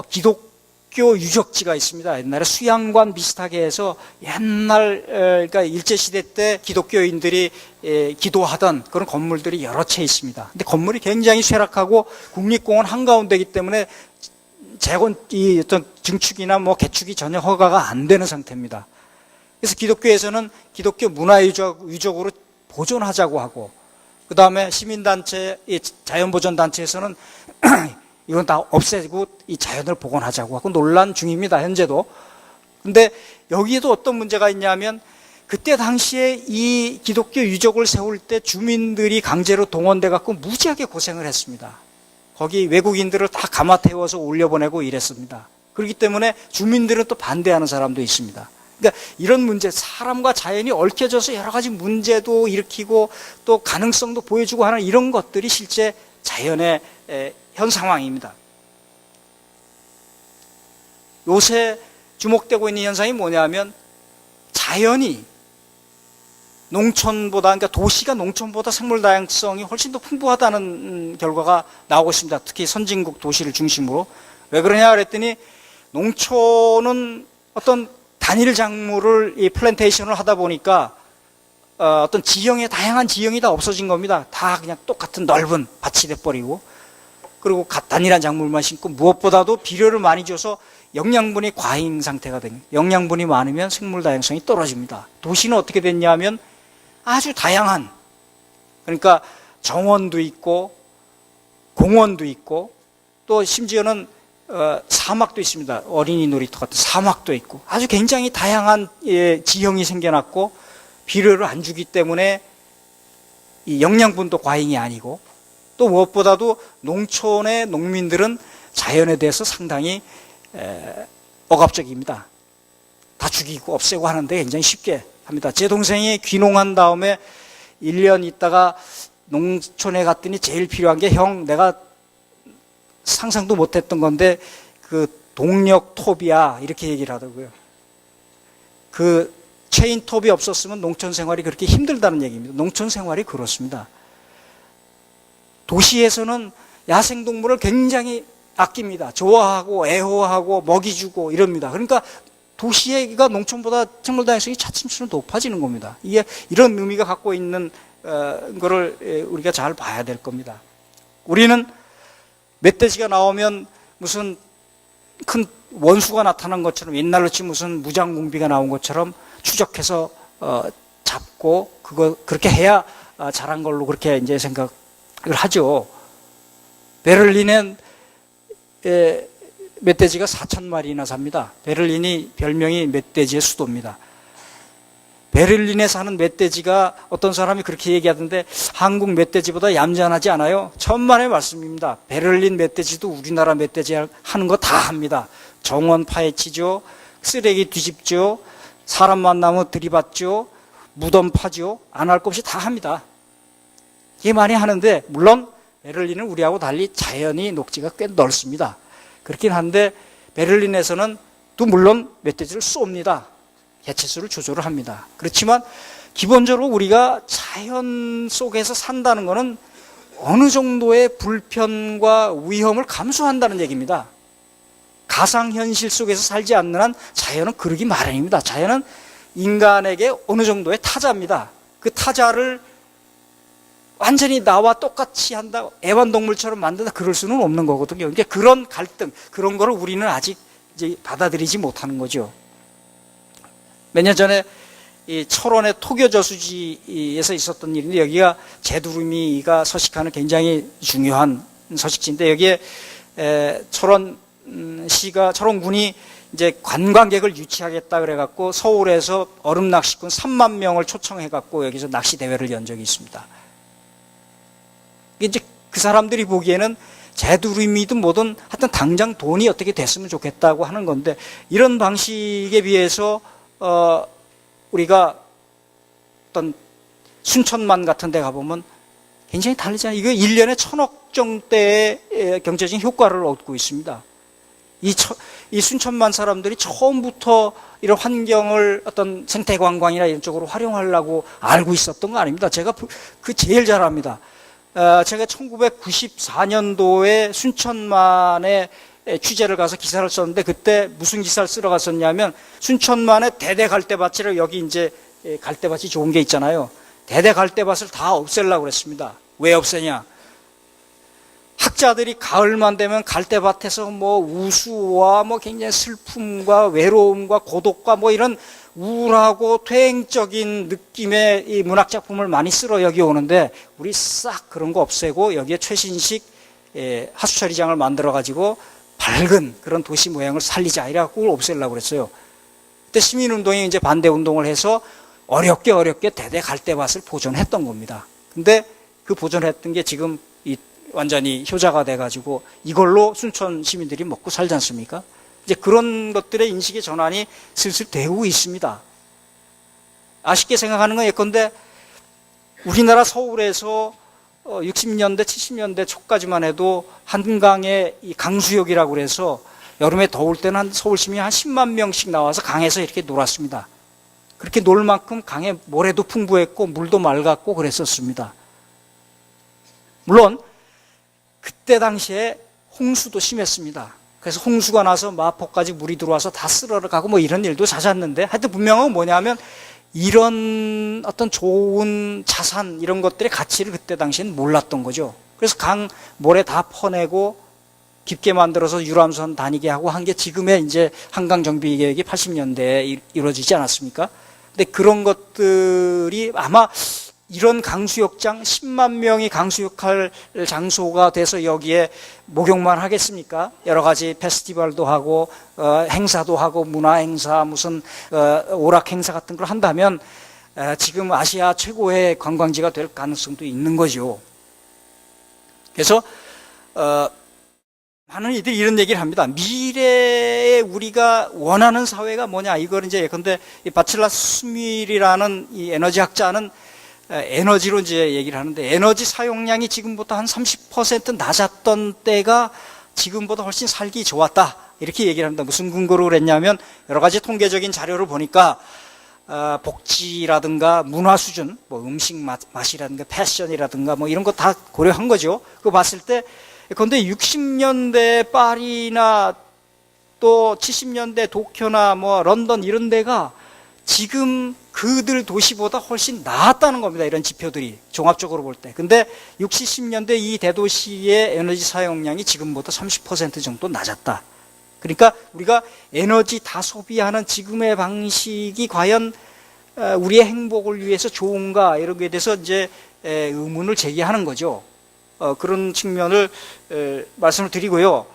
기독교 유적지가 있습니다. 옛날에 수양관 비슷하게 해서 옛날 그러니까 일제시대 때 기독교인들이 기도하던 그런 건물들이 여러 채 있습니다. 근데 건물이 굉장히 쇠락하고 국립공원 한가운데이기 때문에 이 어떤 증축이나 개축이 전혀 허가가 안 되는 상태입니다. 그래서 기독교에서는 기독교 문화유적으로 보존하자고 하고, 그 다음에 시민단체, 자연보전단체에서는 이건 다 없애고 이 자연을 복원하자고 하고 논란 중입니다, 현재도. 근데 여기에도 어떤 문제가 있냐면, 그때 당시에 이 기독교 유적을 세울 때 주민들이 강제로 동원돼 갖고 무지하게 고생을 했습니다. 거기 외국인들을 다 감아 태워서 올려보내고 이랬습니다. 그렇기 때문에 주민들은 또 반대하는 사람도 있습니다. 그러니까 이런 문제, 사람과 자연이 얽혀져서 여러 가지 문제도 일으키고 또 가능성도 보여주고 하는 이런 것들이 실제 자연의 현 상황입니다. 요새 주목되고 있는 현상이 뭐냐면, 자연이 농촌보다, 그러니까 도시가 농촌보다 생물 다양성이 훨씬 더 풍부하다는 결과가 나오고 있습니다. 특히 선진국 도시를 중심으로. 왜 그러냐 그랬더니, 농촌은 어떤 단일 작물을 이 플랜테이션을 하다 보니까 어떤 다양한 지형이 다 없어진 겁니다. 다 그냥 똑같은 넓은 밭이 돼버리고, 그리고 단일한 작물만 심고, 무엇보다도 비료를 많이 줘서 영양분이 과잉 상태가 됩니다. 영양분이 많으면 생물 다양성이 떨어집니다. 도시는 어떻게 됐냐면 아주 다양한, 그러니까 정원도 있고 공원도 있고 또 심지어는 사막도 있습니다. 어린이 놀이터 같은 사막도 있고 아주 굉장히 다양한 지형이 생겨났고, 비료를 안 주기 때문에 이 영양분도 과잉이 아니고, 또 무엇보다도 농촌의 농민들은 자연에 대해서 상당히 억압적입니다. 다 죽이고 없애고 하는데 굉장히 쉽게 합니다. 제 동생이 귀농한 다음에 1년 있다가 농촌에 갔더니 제일 필요한 게, 형, 내가 상상도 못했던 건데 그 동력톱이야, 이렇게 얘기를 하더라고요. 그 체인톱이 없었으면 농촌 생활이 그렇게 힘들다는 얘기입니다. 농촌 생활이 그렇습니다. 도시에서는 야생동물을 굉장히 아낍니다. 좋아하고 애호하고 먹이 주고 이럽니다. 그러니까 도시가 농촌보다 생물 다양성이 차츰 높아지는 겁니다. 이게 이런 의미가 갖고 있는 거를 우리가 잘 봐야 될 겁니다. 우리는 멧돼지가 나오면 무슨 큰 원수가 나타난 것처럼, 옛날로 치면 무슨 무장공비가 나온 것처럼 추적해서 잡고 그렇게 해야 잘한 걸로 그렇게 이제 생각을 하죠. 베를린엔 멧돼지가 4,000마리나 삽니다. 베를린이 별명이 멧돼지의 수도입니다. 베를린에 사는 멧돼지가, 어떤 사람이 그렇게 얘기하던데, 한국 멧돼지보다 얌전하지 않아요? 천만의 말씀입니다. 베를린 멧돼지도 우리나라 멧돼지 하는 거 다 합니다. 정원 파헤치죠, 쓰레기 뒤집죠, 사람 만나면 들이받죠, 무덤 파죠, 안 할 것 없이 다 합니다. 이게 많이 하는데, 물론 베를린은 우리하고 달리 자연이 녹지가 꽤 넓습니다. 그렇긴 한데 베를린에서는 물론 멧돼지를 쏩니다. 개체수를 조절을 합니다. 그렇지만 기본적으로 우리가 자연 속에서 산다는 것은 어느 정도의 불편과 위험을 감수한다는 얘기입니다. 가상현실 속에서 살지 않는 한 자연은 그러기 마련입니다. 자연은 인간에게 어느 정도의 타자입니다. 그 타자를 완전히 나와 똑같이 한다, 애완동물처럼 만든다, 그럴 수는 없는 거거든요. 그러니까 그런 갈등, 그런 거를 우리는 아직 이제 받아들이지 못하는 거죠. 몇 년 전에 이 철원의 토교저수지에서 있었던 일인데, 여기가 제두루미가 서식하는 굉장히 중요한 서식지인데, 여기에 철원군이 이제 관광객을 유치하겠다 그래갖고 서울에서 얼음 낚시꾼 3만 명을 초청해갖고 여기서 낚시 대회를 연 적이 있습니다. 이제 그 사람들이 보기에는 제두루미든 뭐든 하여튼 당장 돈이 어떻게 됐으면 좋겠다고 하는 건데, 이런 방식에 비해서 우리가 어떤 순천만 같은 데 가보면 굉장히 다르잖아요. 이거 1년에 1,000억 정도의 경제적인 효과를 얻고 있습니다. 이 순천만 사람들이 처음부터 이런 환경을 어떤 생태관광이나 이런 쪽으로 활용하려고 알고 있었던 거 아닙니다. 제가 그 제일 잘 압니다. 제가 1994년도에 순천만에 취재를 가서 기사를 썼는데, 그때 무슨 기사를 쓰러 갔었냐면, 순천만에 대대 갈대밭이라고, 여기 이제 갈대밭이 좋은 게 있잖아요. 대대 갈대밭을 다 없애려고 그랬습니다. 왜 없애냐? 학자들이 가을만 되면 갈대밭에서 뭐 우수와 뭐 굉장히 슬픔과 외로움과 고독과 뭐 이런 우울하고 퇴행적인 느낌의 이 문학작품을 많이 쓰러 여기 오는데, 우리 싹 그런 거 없애고 여기에 최신식 하수처리장을 만들어가지고 밝은 그런 도시 모양을 살리자, 이래갖고 그걸 없애려고 그랬어요. 그때 시민운동이 이제 반대운동을 해서 어렵게 대대 갈대밭을 보존했던 겁니다. 근데 그 보존했던 게 지금 완전히 효자가 돼가지고 이걸로 순천 시민들이 먹고 살지 않습니까? 이제 그런 것들의 인식의 전환이 슬슬 되고 있습니다. 아쉽게 생각하는 건 예컨대 우리나라 서울에서 60년대, 70년대 초까지만 해도 한강에 이 강수욕이라고 그래서 여름에 더울 때는 한 서울 시민이 한 10만 명씩 나와서 강에서 이렇게 놀았습니다. 그렇게 놀 만큼 강에 모래도 풍부했고 물도 맑았고 그랬었습니다. 물론 그때 당시에 홍수도 심했습니다. 그래서 홍수가 나서 마포까지 물이 들어와서 다 쓸어가고 뭐 이런 일도 잦았는데, 하여튼 분명한 건 뭐냐면 이런 어떤 좋은 자산, 이런 것들의 가치를 그때 당시엔 몰랐던 거죠. 그래서 강 모래 다 퍼내고 깊게 만들어서 유람선 다니게 하고 한 게 지금의 이제 한강 정비 계획이 80년대에 이루어지지 않았습니까? 근데 그런 것들이 아마 이런 강수욕장, 10만 명이 강수욕할 장소가 돼서 여기에 목욕만 하겠습니까? 여러 가지 페스티벌도 하고 행사도 하고 문화 행사, 무슨 오락 행사 같은 걸 한다면 지금 아시아 최고의 관광지가 될 가능성도 있는 거죠. 그래서 많은 이들이 이런 얘기를 합니다. 미래에 우리가 원하는 사회가 뭐냐? 이걸 이제 예컨대 바칠라 스밀이라는 이 에너지학자는 에너지로 이제 얘기를 하는데, 에너지 사용량이 지금보다 한 30% 낮았던 때가 지금보다 훨씬 살기 좋았다, 이렇게 얘기를 합니다. 무슨 근거로 그랬냐면, 여러 가지 통계적인 자료를 보니까 복지라든가 문화 수준, 뭐 음식 맛이라든가 패션이라든가 뭐 이런 거 다 고려한 거죠. 그거 봤을 때, 그런데 60년대 파리나 또 70년대 도쿄나 뭐 런던 이런 데가 지금 그들 도시보다 훨씬 나았다는 겁니다. 이런 지표들이 종합적으로 볼 때. 근데 60, 70년대 이 대도시의 에너지 사용량이 지금보다 30% 정도 낮았다. 그러니까 우리가 에너지 다 소비하는 지금의 방식이 과연 우리의 행복을 위해서 좋은가, 이런 거에 대해서 이제 의문을 제기하는 거죠. 그런 측면을 말씀을 드리고요.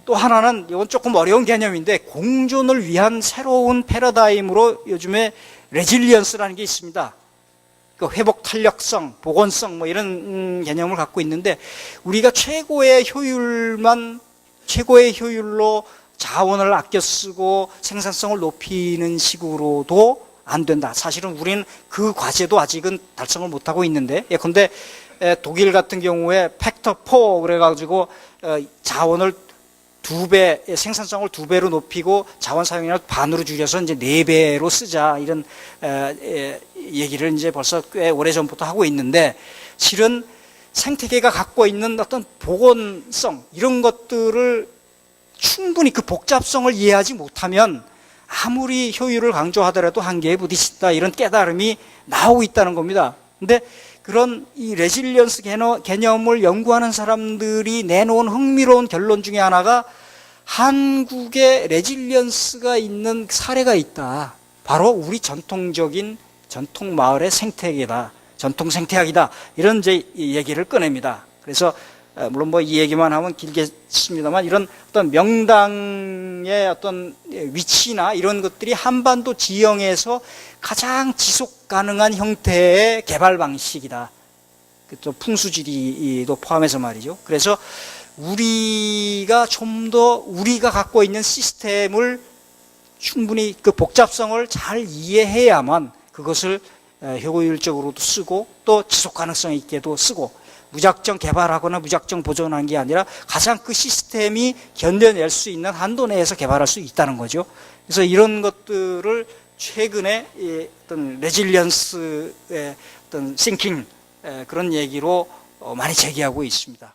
또 하나는, 이건 조금 어려운 개념인데, 공존을 위한 새로운 패러다임으로 요즘에 레질리언스라는 게 있습니다. 그 회복 탄력성, 복원성 뭐 이런 개념을 갖고 있는데, 우리가 최고의 효율로 자원을 아껴 쓰고 생산성을 높이는 식으로도 안 된다. 사실은 우리는 그 과제도 아직은 달성을 못하고 있는데, 예컨대 독일 같은 경우에 팩터 4 그래가지고 자원을 두 배, 생산성을 두 배로 높이고 자원 사용량을 반으로 줄여서 이제 네 배로 쓰자, 이런 얘기를 이제 벌써 꽤 오래전부터 하고 있는데, 실은 생태계가 갖고 있는 어떤 복원성, 이런 것들을 충분히 그 복잡성을 이해하지 못하면 아무리 효율을 강조하더라도 한계에 부딪힌다, 이런 깨달음이 나오고 있다는 겁니다. 근데 그런 이 레질리언스 개념을 연구하는 사람들이 내놓은 흥미로운 결론 중에 하나가 한국에 레질리언스가 있는 사례가 있다. 바로 우리 전통적인 전통 마을의 생태계다. 전통 생태학이다. 이런 이제 얘기를 꺼냅니다. 그래서 물론 뭐 이 얘기만 하면 길겠습니다만, 이런 어떤 명당의 어떤 위치나 이런 것들이 한반도 지형에서 가장 지속 가능한 형태의 개발 방식이다. 또 풍수지리도 포함해서 말이죠. 그래서 우리가 좀 더 우리가 갖고 있는 시스템을 충분히 그 복잡성을 잘 이해해야만 그것을 효율적으로도 쓰고 또 지속 가능성 있게도 쓰고, 무작정 개발하거나 무작정 보존하는 게 아니라 가장 그 시스템이 견뎌낼 수 있는 한도 내에서 개발할 수 있다는 거죠. 그래서 이런 것들을 최근에 어떤 레질리언스의 어떤 싱킹, 그런 얘기로 많이 제기하고 있습니다.